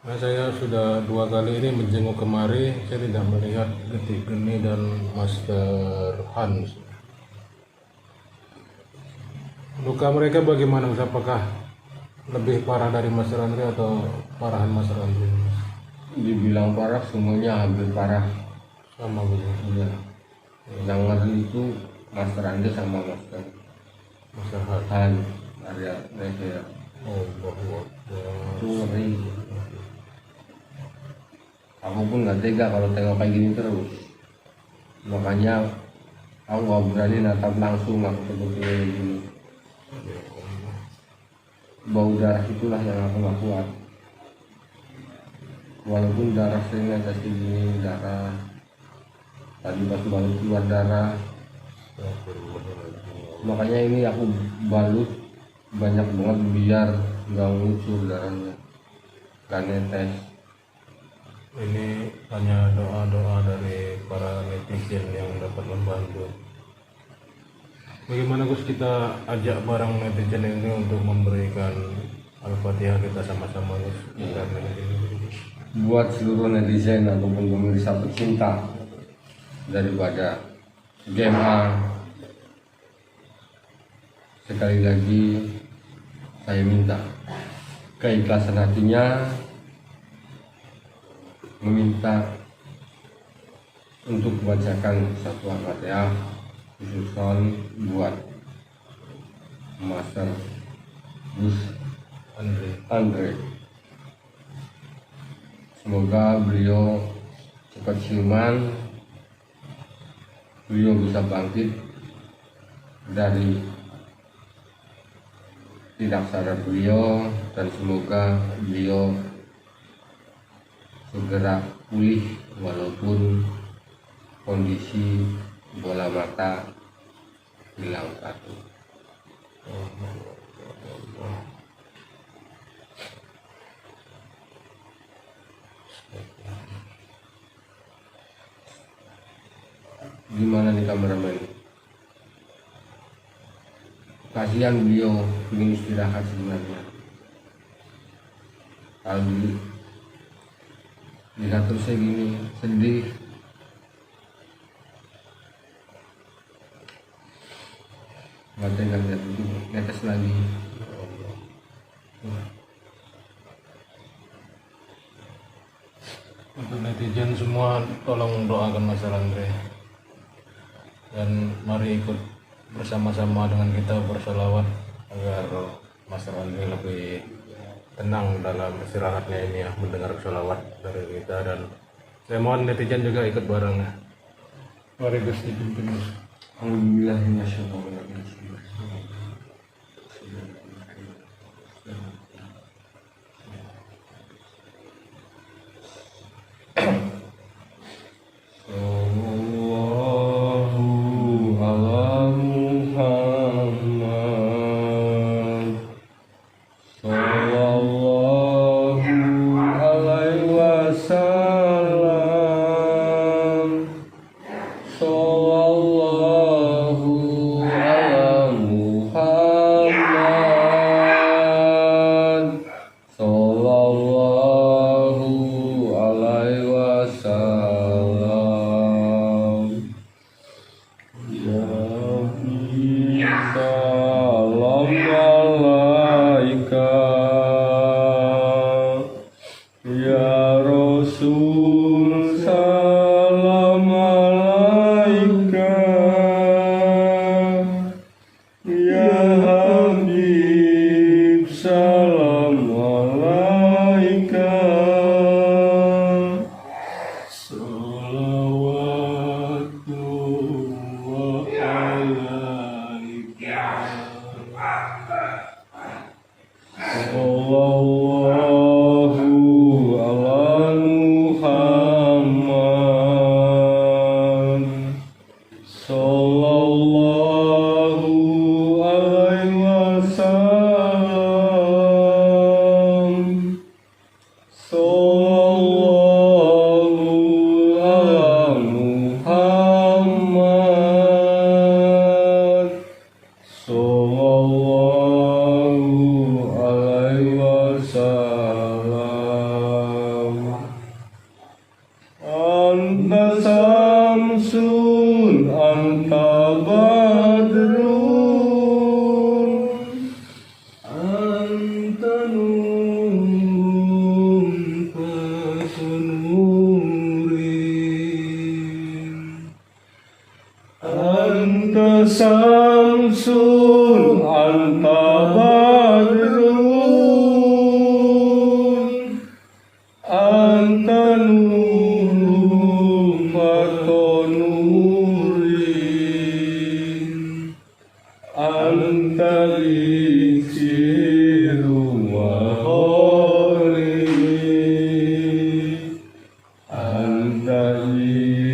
Nah, saya sudah 2 kali ini menjenguk kemari, saya tidak melihat Detik Geni dan Master Hans. Luka mereka bagaimana? Apakah lebih parah dari Master Andre atau parahan Master Andre? Dibilang parah, semuanya hampir parah. Sama begitu. Ya. Yang ngeri itu Master Andi sama Master Hans. Han area leher Oh, bahwa itu ngeri. Aku pun nggak tega kalau tengok kayak gini terus, makanya aku nggak berani natap langsung aku seperti ini. Bau darah itulah yang aku nggak kuat, walaupun darah sering ada sini darah, tadi pas baru keluar darah. Makanya ini aku balut banyak banget biar nggak ngucur darahnya, nggak netes. Ini hanya doa-doa dari para netizen yang dapat membantu. Bagaimana Gus kita ajak barang netizen ini untuk memberikan Al-Fatihah kita sama-sama Gus? Buat seluruh netizen ataupun pemirsa pecinta daripada GMA, sekali lagi saya minta keikhlasan hatinya meminta untuk membacakan satu Al-Fatihah khususon buat Master Gus Andre. Semoga beliau cepat siuman, beliau bisa bangkit dari tidak sadar beliau, dan semoga beliau segera pulih walaupun kondisi bola mata hilang satu. Gimana nih kameramen? Kasihan beliau ingin istirahat sebenarnya. Kalau lihat terusnya gini sedih. Nggak tega lihat itu, netes lagi. Untuk netizen semua tolong doakan Mas Andre, dan mari ikut bersama-sama dengan kita bersolawat agar Mas Andre lebih tenang dalam istirahatnya ini ya, mendengar solawat dari kita. Dan saya mohon netizen juga ikut bareng. Mari Gus dipimpin Gus. Alhamdulillah. Samsun anta badrun anta nurun fatonurin anta lisiru wa khori anta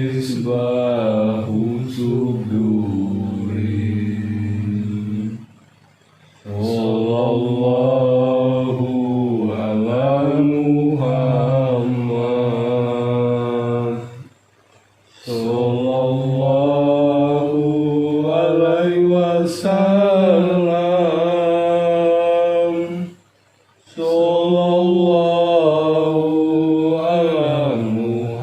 isbahu subduri. Sallallahu ala Muhammad. Sallallahu ala Muhammad.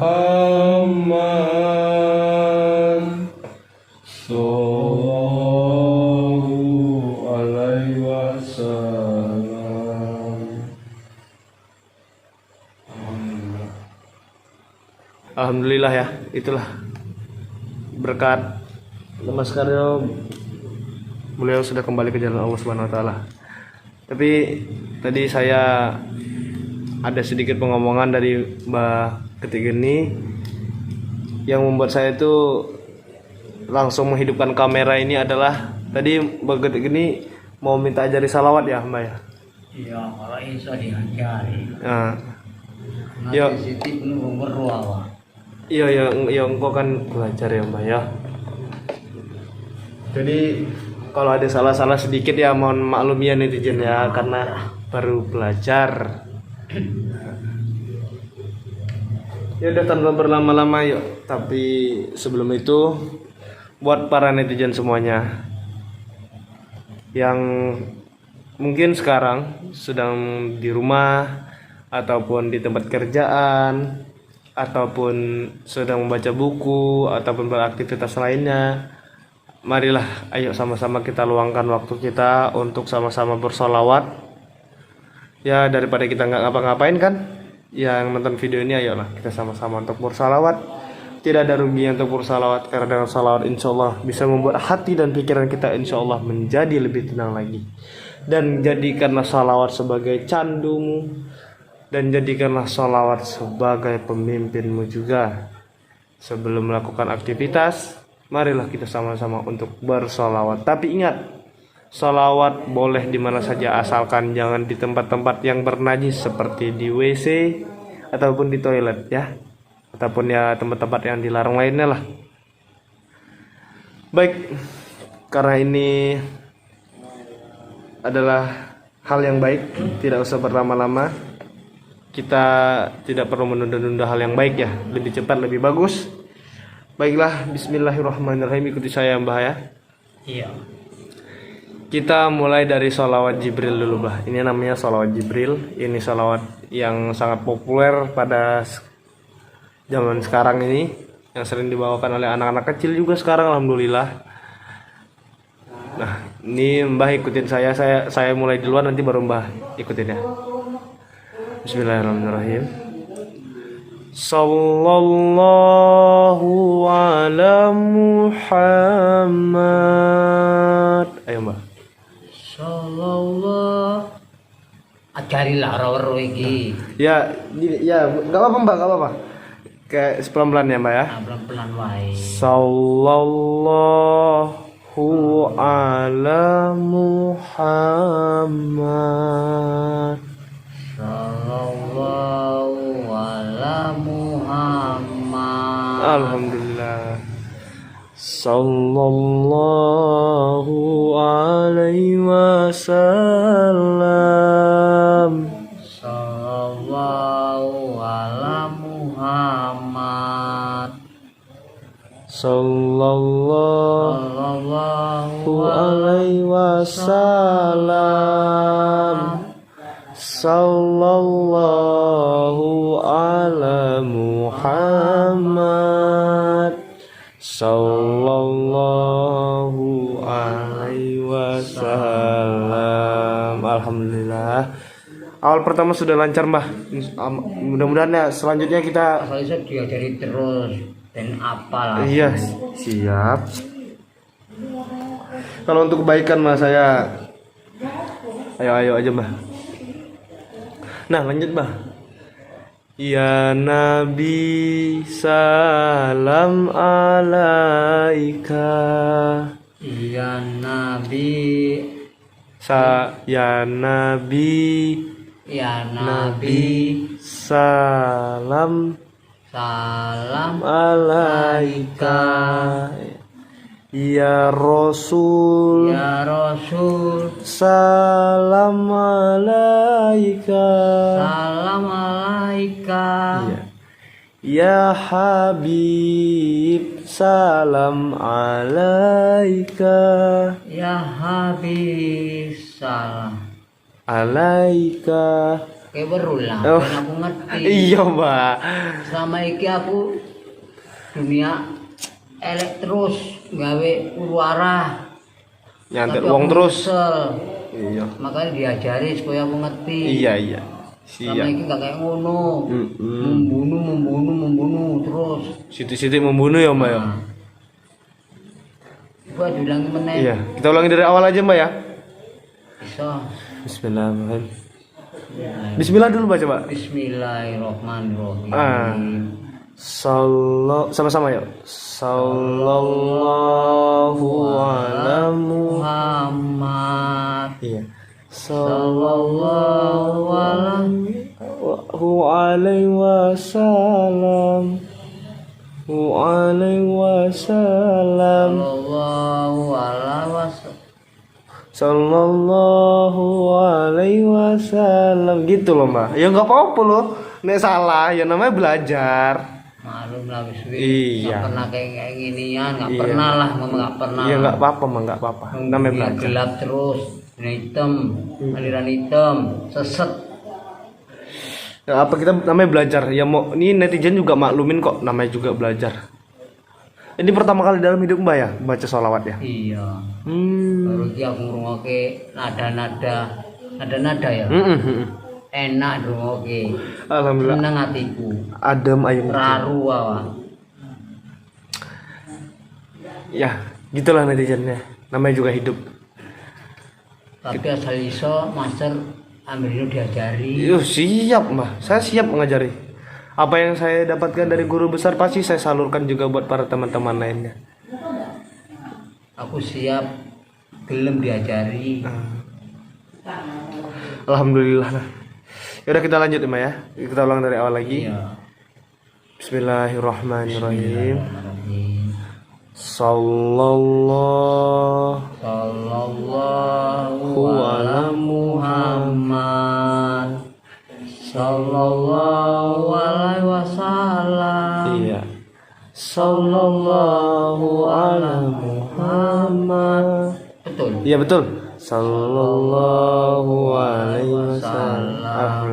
Sallallahu alaihi wasallam. Alhamdulillah ya, itulah berkat lemas karya beliau sudah kembali ke jalan Allah Subhanahu wa taala. Tapi tadi saya ada sedikit pengomongan dari Mbak Ketik Geni yang membuat saya itu langsung menghidupkan kamera ini adalah tadi Mbak Ketik Geni mau minta ajari salawat ya Mbak ya? Iya, kalau iso diajari. Nah, Nanti Yo. Siti penuh berruawa. iya engkau kan belajar ya Mbak ya. Jadi kalau ada salah-salah sedikit ya mohon maklum ya netizen ya karena baru belajar. Ya udah tanpa berlama-lama yuk. Tapi sebelum itu buat para netizen semuanya yang mungkin sekarang sedang di rumah ataupun di tempat kerjaan ataupun sedang membaca buku ataupun beraktivitas lainnya, marilah ayo sama-sama kita luangkan waktu kita untuk sama-sama bersolawat ya, daripada kita nggak ngapa-ngapain kan. Yang nonton video ini ayolah kita sama-sama untuk bersolawat. Tidak ada ruginya untuk bersolawat karena dengan salawat insya Allah bisa membuat hati dan pikiran kita insya Allah menjadi lebih tenang lagi. Dan jadikanlah salawat sebagai candumu dan jadikanlah salawat sebagai pemimpinmu juga. Sebelum melakukan aktivitas, marilah kita sama-sama untuk bersolawat. Tapi ingat, salawat boleh di mana saja asalkan jangan di tempat-tempat yang bernajis seperti di WC ataupun di toilet ya, ataupun ya tempat-tempat yang dilarang lainnya lah. Baik, karena ini adalah hal yang baik, tidak usah berlama-lama. Kita tidak perlu menunda-nunda hal yang baik ya, lebih cepat lebih bagus. Baiklah, bismillahirrahmanirrahim, ikuti saya Mbah ya. Iya. Kita mulai dari sholawat Jibril dulu Mbah. Ini namanya sholawat Jibril. Ini sholawat yang sangat populer pada zaman sekarang ini, yang sering dibawakan oleh anak-anak kecil juga sekarang alhamdulillah. Nah, ini Mbah ikutin saya mulai duluan, nanti baru Mbah ikutin ya. Bismillahirrahmanirrahim. Sallallahu ala Muhammad. Ayo Mbah. Sallallahu ajarilah ro iki. Ya, gak apa-apa Mbak, gak apa-apa. Kayak pelan-pelan ya Mbak ya. Nah, pelan-pelan wae. Sallallahu ala Muhammad. Sallallahu ala Muhammad. Alhamdulillah. Sallallahu alaihi wasallam. Sallallahu ala Muhammad. Sallallahu alaihi wasallam. Sallallahu ala Muhammad. Sallallahu alaihi wasallam. Alhamdulillah. Awal pertama sudah lancar Mbah. Mudah-mudahan ya selanjutnya kita Asal iso diajari terus dan apal. iya siap. Kalau untuk kebaikan Mbah saya ayo aja Mbah. Nah lanjut Mbah. Ya Nabi salam alaika. Ya Nabi, Ya Nabi, ya Nabi, salam salam alaika. Ya Rasul, ya Rasul, salam alaika. salam alaika. Ya. Ya Habib, salam alaika. Ya habis salam. Alaika. Kayak berulang, Oh. kan aku ngerti. Iya, Mbak. Selama iki aku dunia elek terus gawe urwara. Nyantet Tapi uang aku terus. kesel. Iya. Makanya diajari supaya aku ngerti. Iya, iya. Selama Siap. iki gak kayak ngono. Mm-mm. Membunuh terus. Sitik-sitik membunuh ya, Mbak ya. Nah. Coba diulangi meneh. Iya, kita ulangi dari awal aja, Mbak ya. Bisa. Bismillahirrahmanirrahim. Bismillah dulu baca, Pak. Bismillahirrahmanirrahim. Sama-sama ya. Sallallahu ala Muhammad. Iya. Sallallahu alaihi wasallam. Alaihi wasallam. Sallallahu alaihi wasallam. Sallallahu alaihi wasallam. Gitu loh, Mbak. Ya nggak apa-apa loh. Nek salah ya namanya belajar. Maklum lah wis Iya. Nggak pernah kayak ginian, nggak Iya. pernah lah, mama nggak pernah. Ya nggak apa-apa, Mbak, nggak apa-apa. Namanya Dunia belajar. gelap terus, dunia hitam, aliran hitam, seset. Ya, apa kita namanya belajar? Ya mau ini netizen juga maklumin kok, namanya juga belajar. Ini pertama kali dalam hidup Mbak ya baca sholawat ya. Iya. Baru iki aku ngrungokke nada-nada ya. Enak ngrungokke. Alhamdulillah. Seneng hatiku. Adem ayem. Raru wae. Ya, gitulah netizennya. Namanya juga hidup. Tapi asal iso master ambil itu diajari. Siap Mbak. Saya siap mengajari. Apa yang saya dapatkan dari guru besar pasti saya salurkan juga buat para teman-teman lainnya. Aku siap gelem diajari. Alhamdulillah. Nah. Yaudah kita lanjut Mbak ya. Kita ulang dari awal lagi. Iya. Bismillahirrahmanirrahim. Sallallahu ala Muhammad. Sallallahu alaihi wasallam. Iya. Sallallahu ala Muhammad. Betul. Iya betul. Sallallahu alaihi wasallam.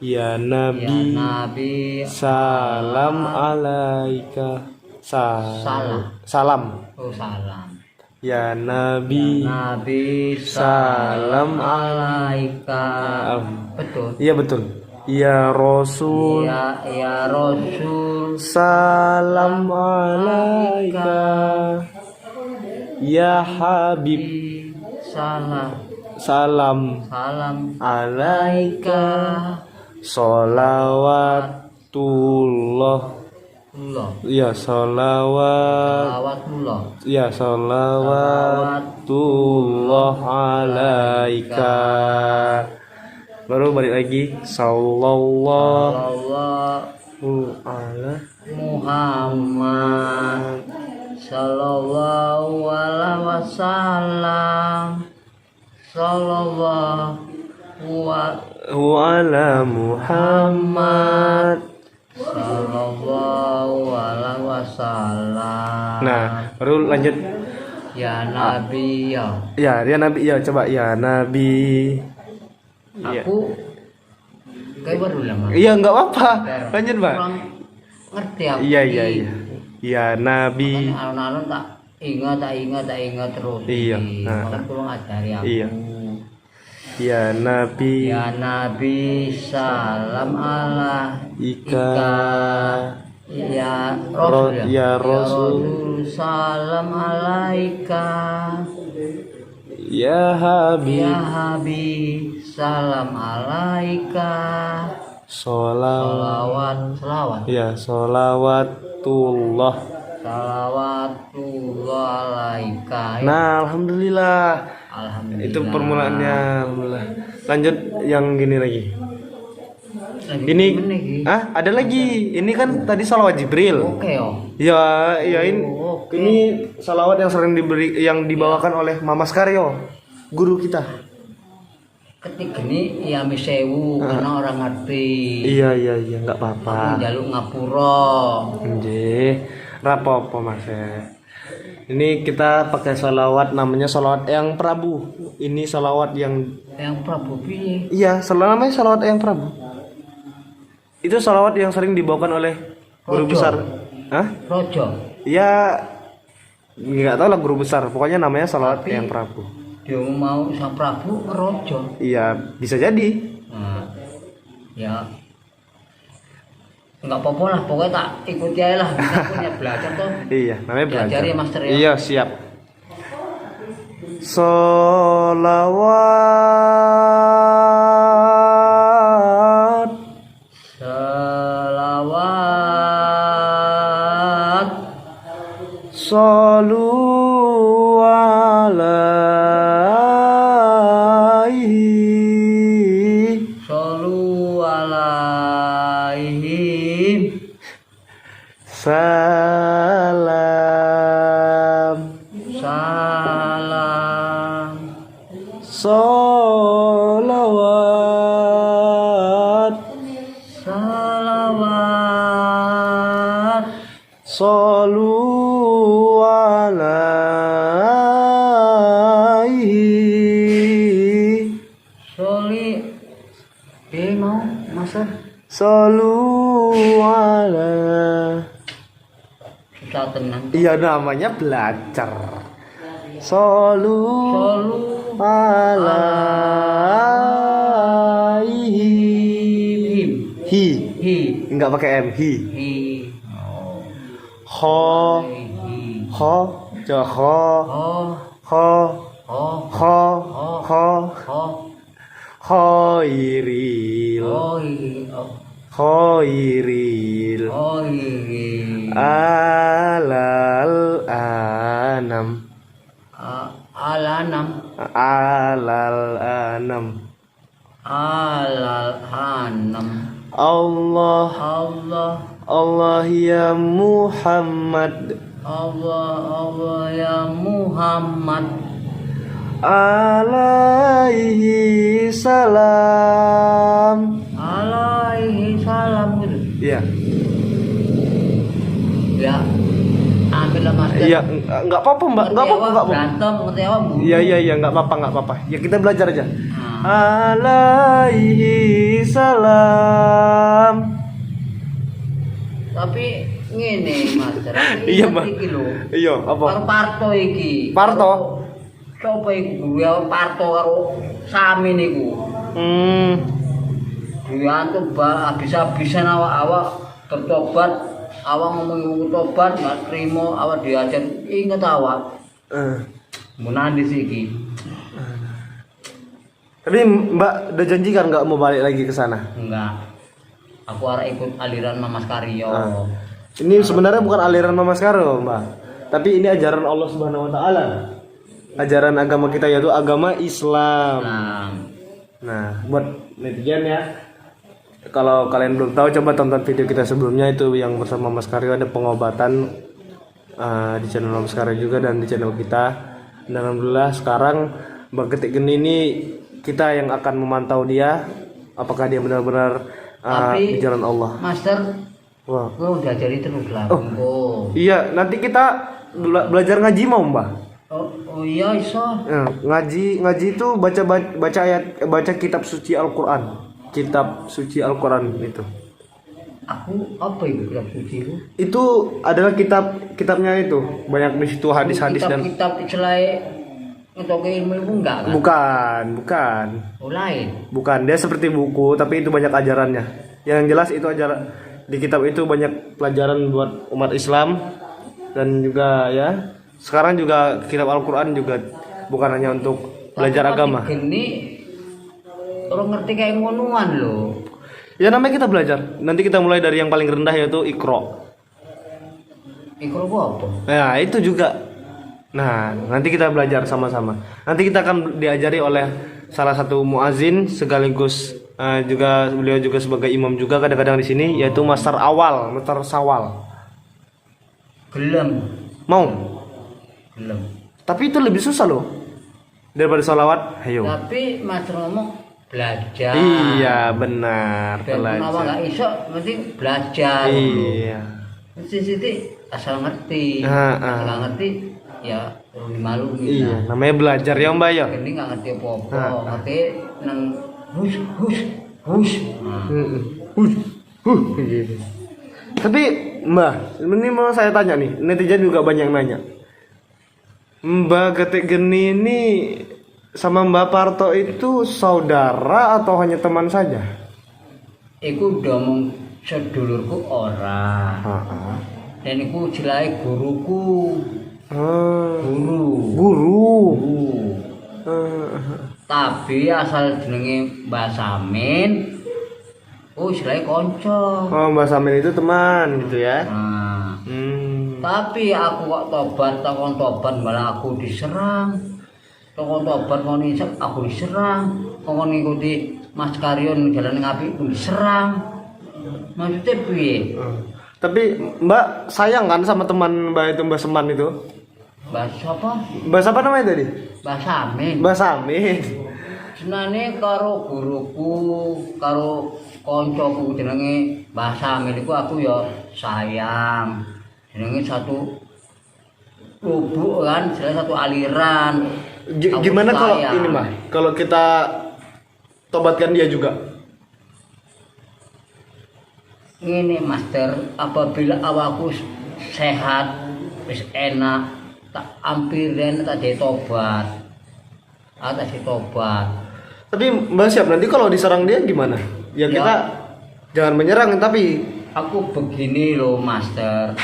Ya Ya Nabi, Nabi. salam alaika. Salam. Oh salam. Ya Nabi, Nabi salam alaika. Betul. Iya betul. Ya Rasul, Ya Rasul. salam alaika. Ya Habib, salam alaika. Sholawatullah. Ya Salawatullah. Ya sholawatullah alaika. Baru balik lagi. Sallallahu ala Muhammad. Sallallahu alaihi wasallam. Sallallahu ala Muhammad. Sallallahu alaihi wasallam. Nah, baru lanjut. Ya Nabi ya. Ya Nabi ya, coba ya Nabi. Iya. Aku kayak baru lama. Iya, enggak apa-apa. Lanjut, Mbak. Kurang ngerti aku. Iya. Ya Nabi. Makanya alun-alun tak ingat terus. Iya. Makanya kurang ngajari aku. Iya. Ya Nabi. Ya Nabi salam alaika. Ya Rasul Ya Rasul. Salam alaika. Ya Habib. Ya Habib salam alaika. Sholawat. Ya sholawatullah. Salawatullah alaika. Nah, alhamdulillah. Alhamdulillah. Itu permulaannya. Alhamdulillah. Lanjut yang gini lagi. Lagi Ini gimana lagi? ada lagi. Ini kan tadi salawat Jibril. Oke Ya ini Oke. ini salawat yang sering yang dibawakan oleh Mama Skaryo, guru kita. ketik gini ya misewu karena orang ngerti. Iya nggak Aku apa-apa. njaluk ngapura. Nggih, rapopo Mas. Ini kita pakai sholawat, namanya sholawat Eyang Prabu. Ini sholawat yang Yang Prabu piye? iya, namanya sholawat Eyang Prabu. Itu sholawat yang sering dibawakan oleh guru Rojo. besar. Hah? Rojo. Ya nggak tahu lah guru besar. Pokoknya namanya sholawat Tapi- Eyang Prabu. Dia mau Sang Prabu Rojo. Iya, bisa jadi. Nah, ya nggak apa-apa lah, pokoknya tak ikuti aja lah. Kita punya belajar tuh. Iya, namanya belajar. Belajar ya, Master, ya? Iya, siap. Sholawat Selawat Sallu alaihi Sallu alaihim salam salam Salawat salawat Sallu alaihi soli mau Master Sallu ala. susah tenang. Iya, namanya belajar. Sallu Sallu alaihi. Hi, hi enggak pakai m. Hi. hi Ho, hi ho, coba ho, oh ho, oh ho, ho, oh khairil, oh hi oh khairil, oh hi alal anam, alanam alal anam. alal hanam Allah, Allah Allah ya Muhammad, Allah ya Muhammad alaihi salam. alaihi salam gitu Iya, ya ambillah Master. iya, nggak apa-apa Mbak, nggak apa-apa, nggak apa-apa. Berantem ngerti apa Bu? Iya, nggak apa-apa. Ya kita belajar aja. Nah, Alaihi salam. tapi ngene Master. Iya, Mbak. Iki lho. Iya, apa? Karo Parto iki. Parto? Coba iku ya Parto karo Sami niku. Diantuk habis-habisan awak-awak bertobat, awak ngomong tobat, nggak terima, awak diajar inget awak. Munandis iki. Tapi Mbak udah janji kan nggak mau balik lagi ke sana? Enggak. Aku arek ikut aliran Mamas Karyo. Ini sebenarnya bukan aliran Mama Skaro, Mbak. Tapi ini ajaran Allah Subhanahu wa taala. Ajaran agama kita yaitu agama Islam. Nah, buat netizen ya, kalau kalian belum tahu coba tonton video kita sebelumnya itu yang bersama Mas Karyo, ada pengobatan di channel Mas Karyo juga dan di channel kita. Dan alhamdulillah sekarang Mbak Ketik Geni ini kita yang akan memantau dia apakah dia benar-benar di jalan Allah. Master, Wah. gua udah jadi terus lah. Iya, nanti kita belajar ngaji mau Mbak. Oh iya iso. Ngaji itu baca ayat, baca kitab suci Al-Qur'an. Kitab suci Al-Qur'an itu. Aku apa itu kitab suci itu? Itu adalah kitabnya itu. Banyak di situ hadis-hadis dan kitab selain ngetoke ilmu itu enggak kan? bukan. Oh, lain. Bukan, dia seperti buku tapi itu banyak ajarannya. Yang jelas itu ajaran di kitab itu banyak pelajaran buat umat Islam dan juga ya. Sekarang juga kitab Al-Qur'an juga bukan hanya untuk belajar agama. Gini orang ngerti kayak ngonuan loh. Ya namanya kita belajar. Nanti kita mulai dari yang paling rendah yaitu Iqra. Iqra apa? Nah, itu juga. Nah, nanti kita belajar sama-sama. Nanti kita akan diajari oleh salah satu muazin sekaligus juga beliau juga sebagai imam juga kadang-kadang di sini yaitu Master Sawal. Gelem. Mau? Gelem. Tapi itu lebih susah loh daripada sholawat. Ayo. Tapi Mas ngomong belajar. Iya, benar. Ben menawa Belajar. nggak iso penting belajar. Iya. Siti asal ngerti. Ah, ah. Asal nggak ngerti ya perlu dimaklumi. Iya, namanya belajar ya Mbak ya. Ini nggak ngerti apa-apa, Ah. ngerti nang hush. Nah, Gitu. Tapi Mbak, ini mau saya tanya nih, netizen juga banyak nanya. Mbak Getik Geni ini sama Mbak Parto itu saudara atau hanya teman saja? iku udah mung sedulurku ora. Heeh. Dan iku jelai guruku. Guru. Guru. Tapi asal jenenge Mbak Samin, jelai konco. Oh, Mbak Samin itu teman gitu ya? Nah, Hmm. tapi aku kok takon tobat malah aku diserang. Takon tobat mau nisep aku diserang. Takon ngikuti Mas Karyon jalan ngapi pun diserang. Maksudnya piye? Tapi Mbak sayang kan sama teman Mbak itu, Mbak Seman itu? Mbak siapa? Mbak siapa namanya tadi? Mbak Samin. Mbak Samin. Senane karo guruku, karo koncoku jenenge Mbah Samin iku aku ya sayang. Jenenge satu lubuk kan, jelas satu aliran. Aku Gimana kalau sayang. ini Mbak? Kalau kita tobatkan dia juga? Ngene Master, apabila awakku sehat, wis enak, tak ampiren tak tobat. Tak tobat. Tapi Mbak siap nanti kalau diserang dia gimana? Ya kita jangan menyerang tapi Aku begini loh Master.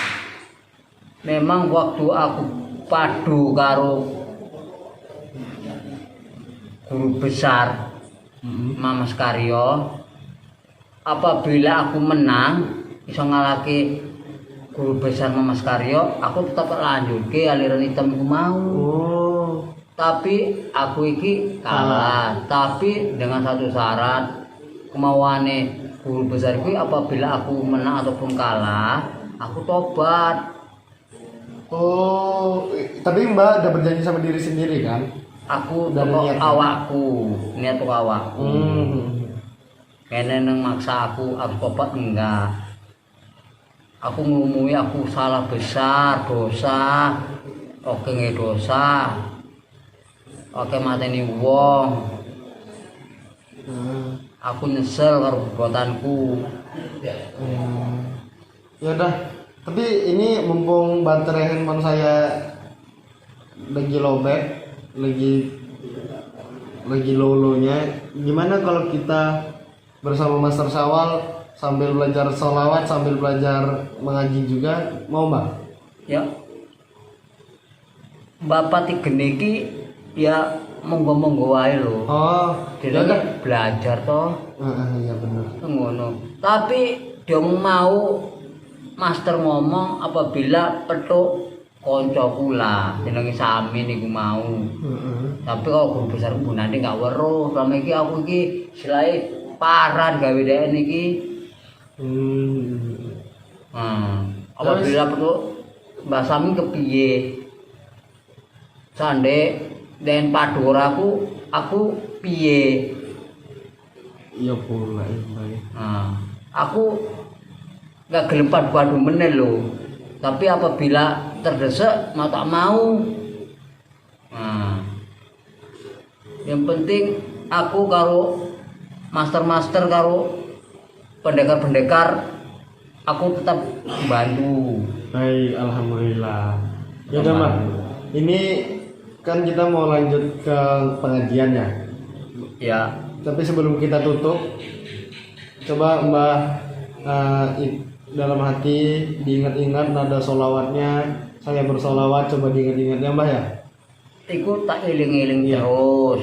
Memang waktu aku padu karo guru besar Mas Karyo, apabila aku menang iso ngalahke guru besar Mas Karyo, aku tetap lanjut ke aliran hitam aku mau. oh, Tapi aku iki kalah, tapi dengan satu syarat, kemauane guru besar iki apabila aku menang ataupun kalah, aku tobat. oh, tapi Mbak udah berjanji sama diri sendiri kan? Aku Dan toko niat. awakku, niat toko awakku. Kene nang maksa aku tobat enggak. Aku ngumumi aku salah besar, dosa. Oke nggih dosa. Oke mateni wong. Aku nyesel karo perbuatanku. Ya udah. Tapi ini mumpung baterai handphone saya lagi lowbat, lagi low-nya, gimana kalau kita bersama Master Syawal sambil belajar sholawat, sambil belajar mengaji juga, mau Mbak? Ya. Bapak Tigene iki ya monggo-monggo wae lho. Oh, Jadi belajar toh. iya benar. Ngono. Tapi dia mau Master ngomong apabila petuk konco kula jenenge Samin iku mau. Tapi kalau guru besar Bu nanti gak weruh, selama iki aku iki selae parah gawe dhek niki. Apabila petuk Mbah Samin kepiye? Sande den padu aku piye? Iya pula ya Mbak. Aku gak gelem padu meneh lho. Tapi apabila terdesak mau tak mau. Yang penting aku karo master-master karo pendekar-pendekar aku tetap bantu. Baik, alhamdulillah. Ya udah Mbak. Ini kan kita mau lanjut ke pengajiannya. Ya, Tapi sebelum kita tutup, coba Mbah dalam hati diingat-ingat nada solawatnya. Saya bersolawat, coba diingat-ingat ya Mbah ya. iku tak eling-eling terus.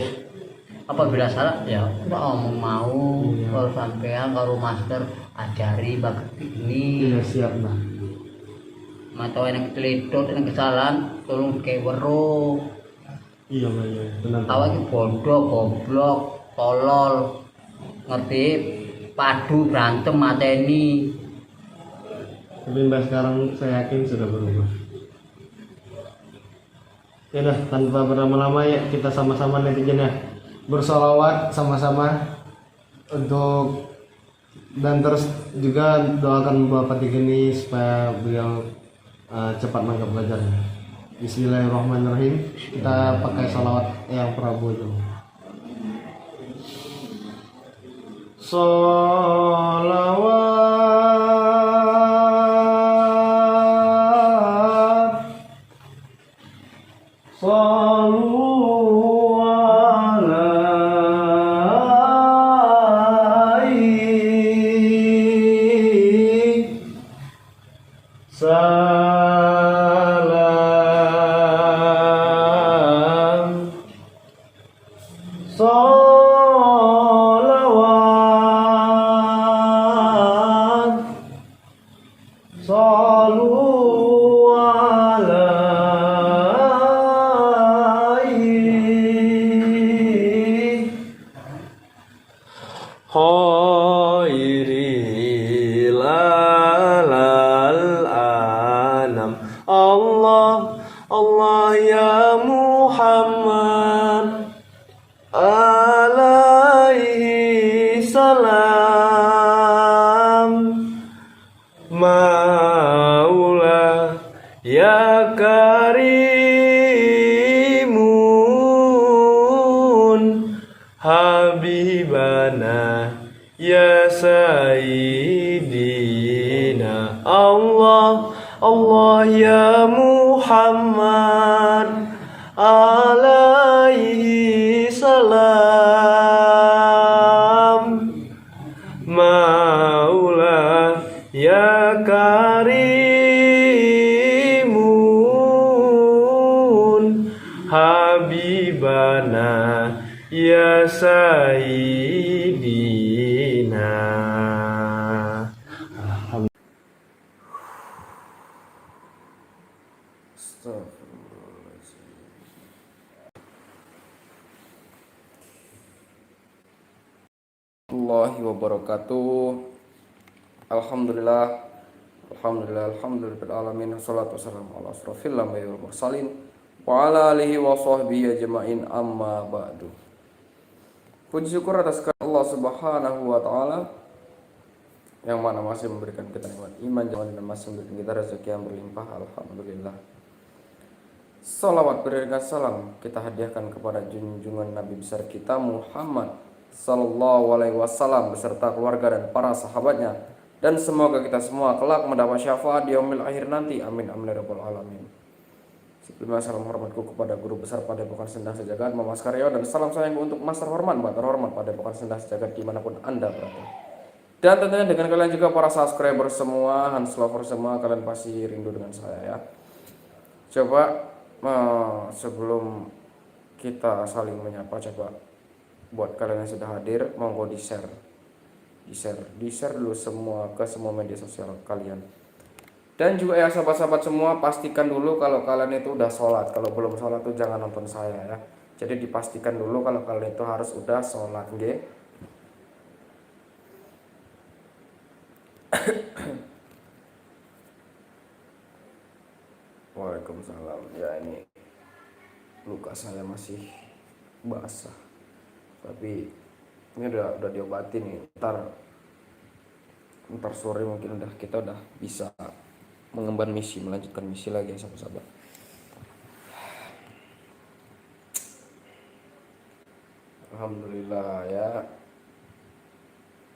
Apabila salah ya udah omong mau kalau sampean karo master ajari baget ini. Iya siap Mbah. Mata enak teledot enak kesalahan tolong kayak weruh. Iya Mbah ya. Benar. Awak iki bodoh, goblok, tolol. Ngerti? Padu berantem mateni. Tapi Mbah sekarang saya yakin sudah berubah. Ya udah, tanpa berlama-lama ya kita sama-sama netizen ya. bersolawat sama-sama untuk, dan terus juga doakan Bapak Tiga ini supaya beliau cepat mangkap belajarnya. Bismillahirrahmanirrahim. Kita pakai salawat yang Prabu itu. Salawat Sallu alaihi salam salawat sallu alaihi khairil anam. Allah Allah ya Muhammad alaihi salam Maula ya karimun habibana ya sayyidina. Allah Allah ya Muhammad alaihi salam Maula ya karimun habibana ya sayyidina. Warahmatullahi wabarakatuh. Alhamdulillah alamin. Wassalatu wassalamu ala asrofil anbiya'i wal mursalin wa ala alihi wa sahbihi ajma'in, amma ba'du. Puji syukur atas kehadirat Allah Subhanahu wa taala yang mana masih memberikan kita nikmat iman dan masih memberikan kita rezeki yang berlimpah. Alhamdulillah. Salawat berikan salam kita hadiahkan kepada junjungan Nabi besar kita Muhammad sallallahu alaihi wasallam beserta keluarga dan para sahabatnya, dan semoga kita semua kelak mendapat syafaat di yaumil akhir nanti. Amin amin ya rabbal alamin. Sebelumnya salam hormatku kepada guru besar Padepokan Sendang Sejagat Mas Karyo, dan salam sayangku untuk Mas terhormat Mbak terhormat Padepokan Sendang Sejagat dimanapun Anda berada. Dan tentunya dengan kalian juga para subscriber semua, Hans lover semua, kalian pasti rindu dengan saya ya. Coba sebelum kita saling menyapa, coba buat kalian yang sudah hadir, monggo di share dulu semua ke semua media sosial kalian. Dan juga ya sahabat-sahabat semua, pastikan dulu kalau kalian itu udah sholat. Kalau belum sholat tuh jangan nonton saya ya. Jadi dipastikan dulu kalau kalian itu harus udah sholat, nggih. Waalaikumsalam. Ya, ini luka saya masih basah, tapi ini udah diobatin nih. Ntar sore mungkin kita udah bisa mengemban misi, melanjutkan misi lagi ya sahabat-sahabat. Alhamdulillah ya,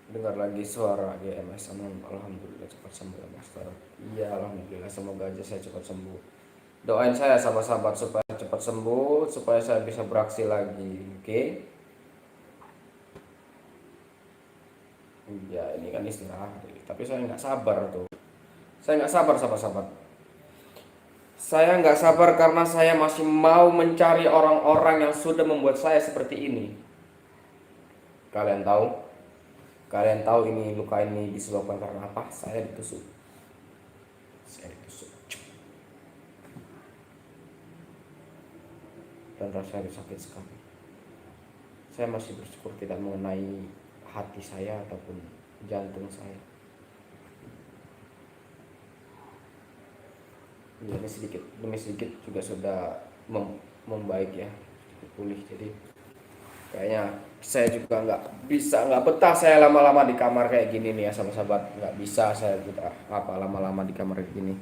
dengar lagi suara GMS. Alhamdulillah cepat sembuh ya Master. Iya alhamdulillah, semoga aja saya cepat sembuh. Doain saya sahabat-sahabat supaya cepat sembuh, supaya saya bisa beraksi lagi, oke? Ya ini kan istirahat, tapi saya nggak sabar tuh. Saya nggak sabar sahabat-sahabat. Saya nggak sabar karena saya masih mau mencari orang-orang yang sudah membuat saya seperti ini. Kalian tahu ini luka ini disebabkan karena apa? Saya ditusuk. Dan rasanya sakit sekali. Saya masih bersyukur tidak mengenai hati saya ataupun jantung saya. Ya, ini sedikit demi sedikit juga sudah membaik ya, pulih. Jadi Kayaknya saya juga nggak betah saya lama-lama di kamar kayak gini nih ya sahabat-sahabat. Nggak bisa saya betah lama-lama di kamar kayak gini.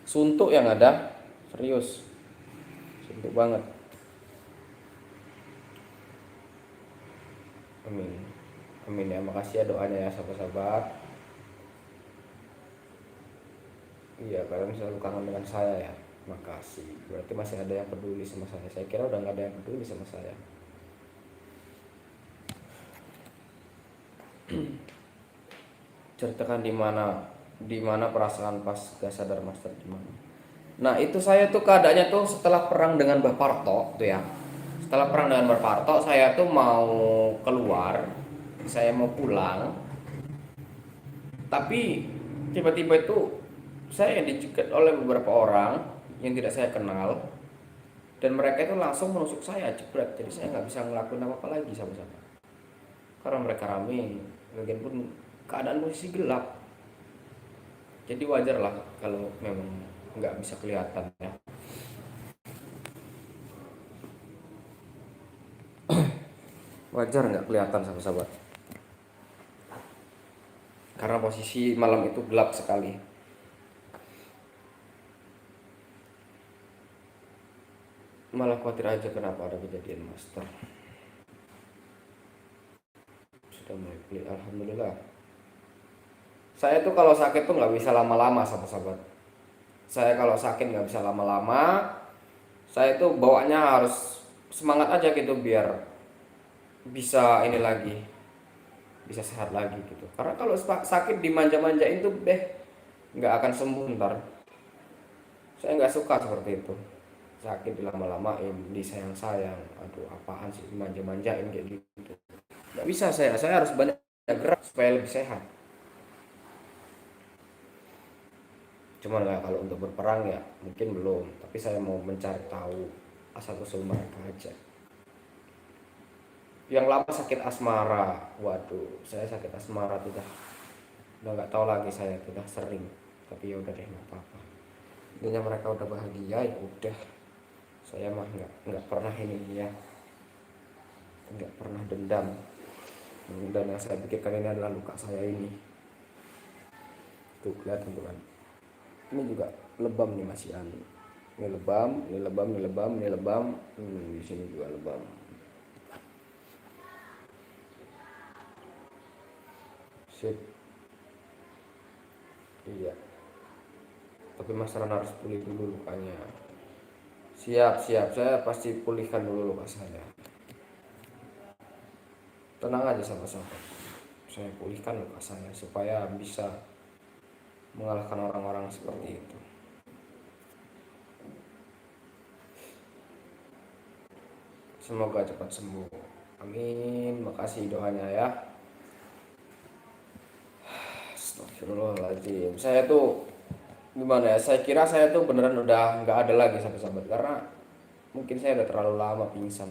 Suntuk yang ada, serius, suntuk banget. Amin, amin ya. Makasih ya doanya ya sahabat-sahabat. Iya, kalian selalu kangen dengan saya ya. Makasih. Berarti masih ada yang peduli sama saya. Saya kira udah nggak ada yang peduli sama saya. Ceritakan di mana perasaan pas gak sadar master di mana. Nah itu saya tuh keadaannya tuh setelah perang dengan Mbah Parto tuh ya. Setelah perang dengan Mbah Parto saya tuh mau keluar, saya mau pulang. Tapi tiba-tiba itu saya dicegat oleh beberapa orang yang tidak saya kenal, dan mereka itu langsung menusuk saya jebret. Jadi saya nggak bisa ngelakuin apa-apa lagi sama-sama karena mereka rame, bagian pun keadaan posisi gelap. Jadi wajar lah kalau memang nggak bisa kelihatan ya. Wajar nggak kelihatan sahabat-sahabat, karena posisi malam itu gelap sekali. Malah khawatir aja kenapa ada kejadian master. Sudah mulai pulih, alhamdulillah. Saya tuh kalau sakit tuh nggak bisa lama-lama sahabat-sahabat. Saya kalau sakit nggak bisa lama-lama. Saya tuh bawaannya harus semangat aja gitu biar bisa ini lagi, bisa sehat lagi gitu. Karena kalau sakit dimanja-manjain tuh nggak akan sembuh ntar. Saya nggak suka seperti itu. Sakit dilama-lamain, disayang-sayang. Aduh apaan sih dimanja-manjain kayak gitu. Nggak bisa saya harus banyak gerak supaya lebih sehat. Cuman ya kalau untuk berperang ya mungkin belum, tapi saya mau mencari tahu asal usul mereka aja. Yang lama sakit asmara, waduh, saya sakit asmara tuh udah nggak tahu lagi, saya udah sering, tapi ya udah deh nggak apa-apa. Intinya mereka udah bahagia ya udah, saya mah nggak pernah ini ya, nggak pernah dendam. Dan yang saya pikirkan ini adalah luka saya ini. Tuh kelihatan tuh kan. Ini juga lebam nih masih anu. Ini lebam, ini lebam, ini lebam, ini lebam. Di sini juga lebam. Sip. Iya. Tapi Mas Ran harus pulih dulu lukanya. Siap, saya pasti pulihkan dulu luka saya. Tenang aja sahabat-sahabat. Saya pulihkan luka saya supaya bisa mengalahkan orang-orang seperti itu. Semoga cepat sembuh. Amin. Makasih doanya ya. Astagfirullahaladzim. Saya tuh gimana ya? Saya kira saya tuh beneran udah nggak ada lagi sahabat-sahabat, karena mungkin saya udah terlalu lama pingsan.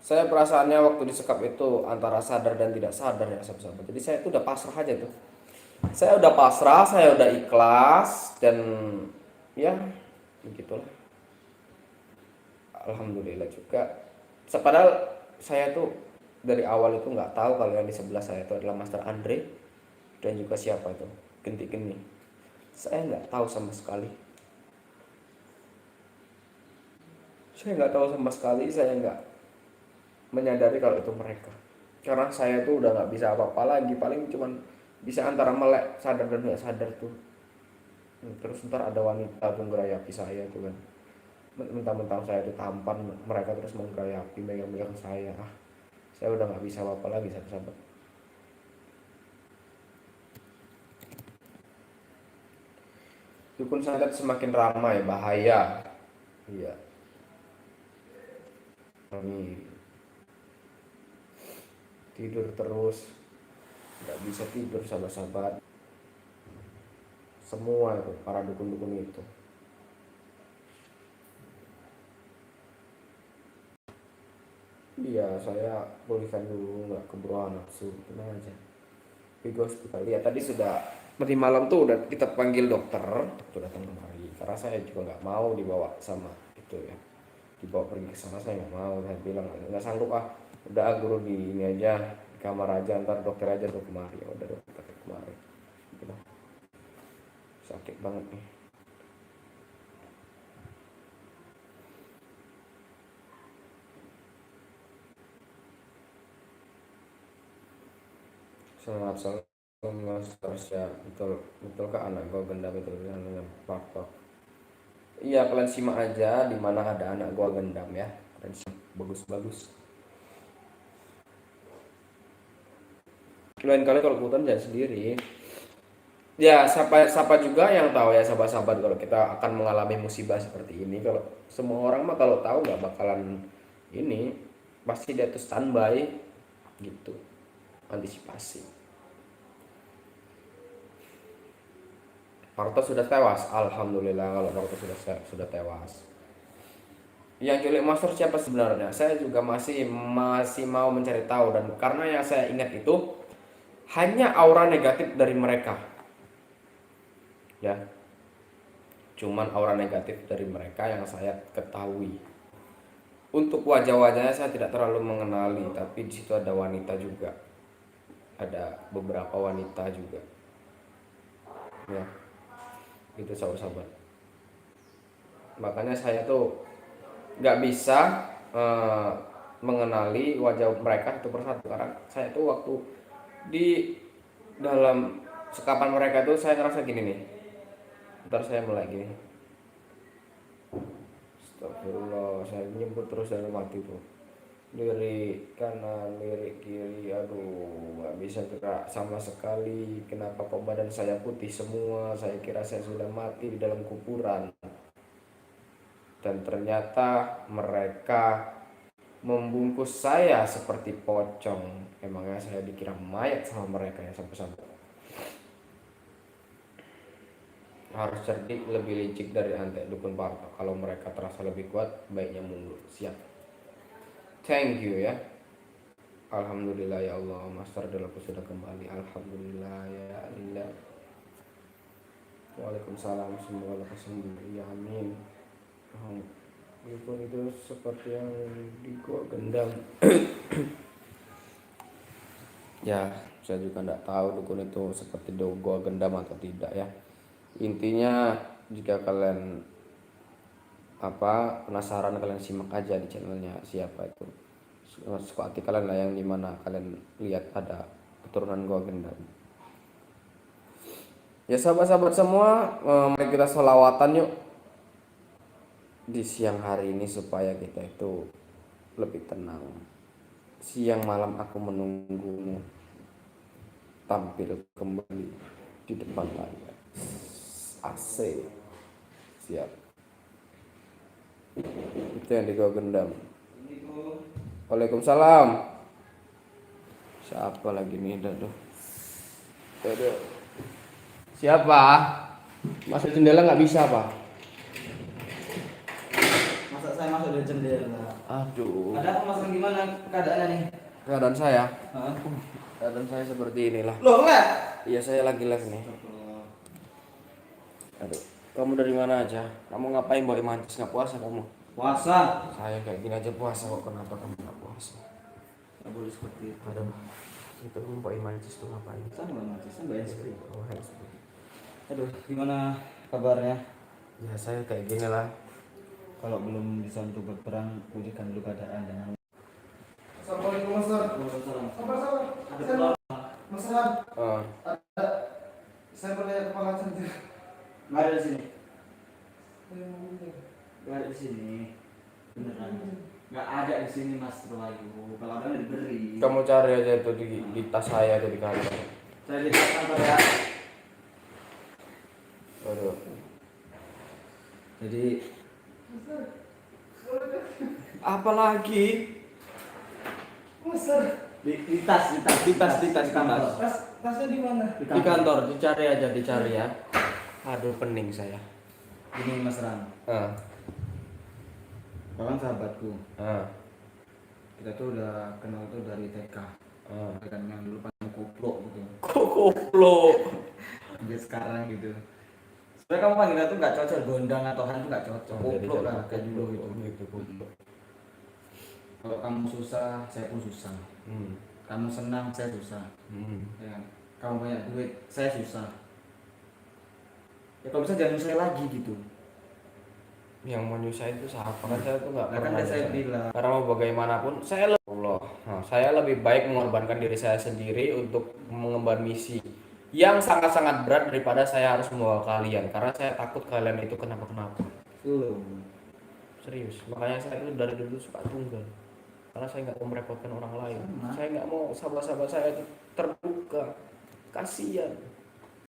Saya perasaannya waktu disekap itu antara sadar dan tidak sadar ya sahabat-sahabat. Jadi saya tuh udah pasrah aja tuh. Saya udah pasrah, saya udah ikhlas, dan ya begitulah. Alhamdulillah juga. Padahal saya tuh dari awal itu nggak tahu kalau yang di sebelah saya itu adalah Master Andre dan juga siapa itu Genti Geni. Saya nggak tahu sama sekali. Saya nggak tahu sama sekali. Saya nggak menyadari kalau itu mereka. Karena saya tuh udah nggak bisa apa-apa lagi. Paling cuman bisa antara melek, sadar dan nggak sadar tuh. Terus ntar ada wanita tuh ngerayapi saya tuh kan. Mentang-mentang saya itu tampan, mereka terus menggerayapi, megang-megang saya. Saya udah nggak bisa apa-apa lagi sahabat-sahabat. Dukun santet semakin ramai, bahaya. Iya. Amin. Tidur terus, nggak bisa tidur sahabat-sahabat. Semua itu para dukun-dukun itu. Iya, saya pulihkan dulu, nggak keburu nafsu, tenang aja. Bigos kita lihat tadi sudah tadi malam tuh udah kita panggil dokter, tuh datang kemari. Karena saya juga nggak mau dibawa sama gitu ya, dibawa pergi ke sana saya nggak mau. Saya bilang nggak sanggup udah guru di ini aja, di kamar aja, ntar dokter aja tuh kemari. Ya udah dokter kemari gitu. Sakit banget nih. Selamat Mas ya, betul ke anak gua gendam itu namanya Pak. Iya, kalian simak aja di mana ada anak gua gendam ya. Kalian simak, bagus-bagus. Lain kali kalau kebutuhan jangan sendiri. Ya, siapa juga yang tahu ya sahabat-sahabat kalau kita akan mengalami musibah seperti ini. Kalau semua orang mah kalau tahu nggak bakalan ini, pasti dia tuh standby gitu, antisipasi. Parto sudah tewas, alhamdulillah kalau Parto sudah tewas. Yang culik master siapa sebenarnya? Saya juga masih mau mencari tahu, dan karena yang saya ingat itu hanya aura negatif dari mereka. Ya. Cuman aura negatif dari mereka yang saya ketahui. Untuk wajah-wajahnya saya tidak terlalu mengenali, tapi di situ ada wanita juga. Ada beberapa wanita juga. Ya. Itu sahabat-sahabat. Makanya saya tuh nggak bisa mengenali wajah mereka satu persatu, karena saya tuh waktu di dalam sekapan mereka tuh saya ngerasa gini nih. Ntar saya mulai gini. Astagfirullah, saya nyebut terus dalam hati tuh. Lirik kanan, lirik kiri, aduh nggak bisa gerak sama sekali. Kenapa kok badan saya putih semua? Saya kira saya sudah mati di dalam kuburan. Dan ternyata mereka membungkus saya seperti pocong. Emangnya saya dikira mayat sama mereka ya sampai-sampai. Harus cerdik, lebih licik dari antek dukun Parto. Kalau mereka terasa lebih kuat, baiknya mundur. Siap. Thank you ya. Alhamdulillah ya Allah, Master Delaku sudah kembali. Alhamdulillah ya Allah. Waalaikumsalam, semoga lekas sembuh. Ya amin. Dukun itu seperti yang di gua gendam. Ya, saya juga tidak tahu dukun itu seperti di gua gendam atau tidak ya. Intinya jika kalian penasaran, kalian simak aja di channelnya siapa itu, suka hati kalian lah, yang dimana kalian lihat ada keturunan gua gendam. Ya sahabat-sahabat semua, mari kita sholawatan yuk di siang hari ini supaya kita itu lebih tenang. Siang malam aku menunggumu tampil kembali di depan layar. AC siap. Itu yang di gua gendam. Waalaikumsalam. Siapa lagi nih? Aduh. Siapa? Masuk jendela nggak bisa apa? Masa saya masuk dari jendela? Aduh. Ada apa Mas, gimana keadaannya nih? Keadaan saya? Hah? Keadaan saya seperti inilah. Loh, enggak? Iya, saya lagi live nih. Aduh. Kamu dari mana aja? Kamu ngapain bawa mantis? Nggak puasa kamu? Puasa. Saya kayak gini aja puasa kok, kenapa kamu nggak puasa? Nggak boleh seperti itu. Aduh, itu kamu bawa mantis tuh ngapain? Sama lah Mas, sama handsfree. Oh, handsfree. Aduh, gimana kabarnya? Ya saya kayak gini lah. Kalau belum bisa untuk berperang, pulihkan dulu keadaan dan Assalamualaikum Master. Waalaikumsalam. Sabar. Master, saya bertanya kepala saja. Nggak ada di sini. Nggak ada di sini. Beneran. Nggak ada di sini Mas Bayu. Kalau ada diberi. Kamu cari aja itu di tas saya tuh di kantor. Saya lihat kantor ya. Aduh. Jadi Apa lagi? Master, di tas kamar. tasnya di mana? Di kantor, dicari aja, dicari ya. Aduh, pening saya. Ini Mas Ram. Kau kan sahabatku. Kita tuh udah kenal tuh dari TK. Kan yang dulu panggil koplo gitu. Koplo. Sampai sekarang gitu. Sebenarnya kamu panggilnya tuh nggak cocok, gondang atau han tuh nggak cocok. Jadi Koplo lah jadi kayak dulu gitu. gitu goblok. Kalau kamu susah, saya pun susah. Kamu senang, saya susah. Ya kan? Kamu banyak duit, saya susah. Ya kalau bisa jangan saya lagi gitu. Yang mau nyusahin itu siapa? Kan saya tuh nggak Nah, kan pernah saya nyusahin. bilang. Karena mau bagaimanapun saya lebih baik mengorbankan diri saya sendiri untuk mengemban misi yang sangat-sangat berat daripada saya harus membawa kalian, karena saya takut kalian itu kenapa-kenapa. Serius, makanya saya itu dari dulu suka tunggal, karena saya nggak mau merepotkan orang lain. Saya nggak mau sahabat-sahabat saya itu terluka, kasihan.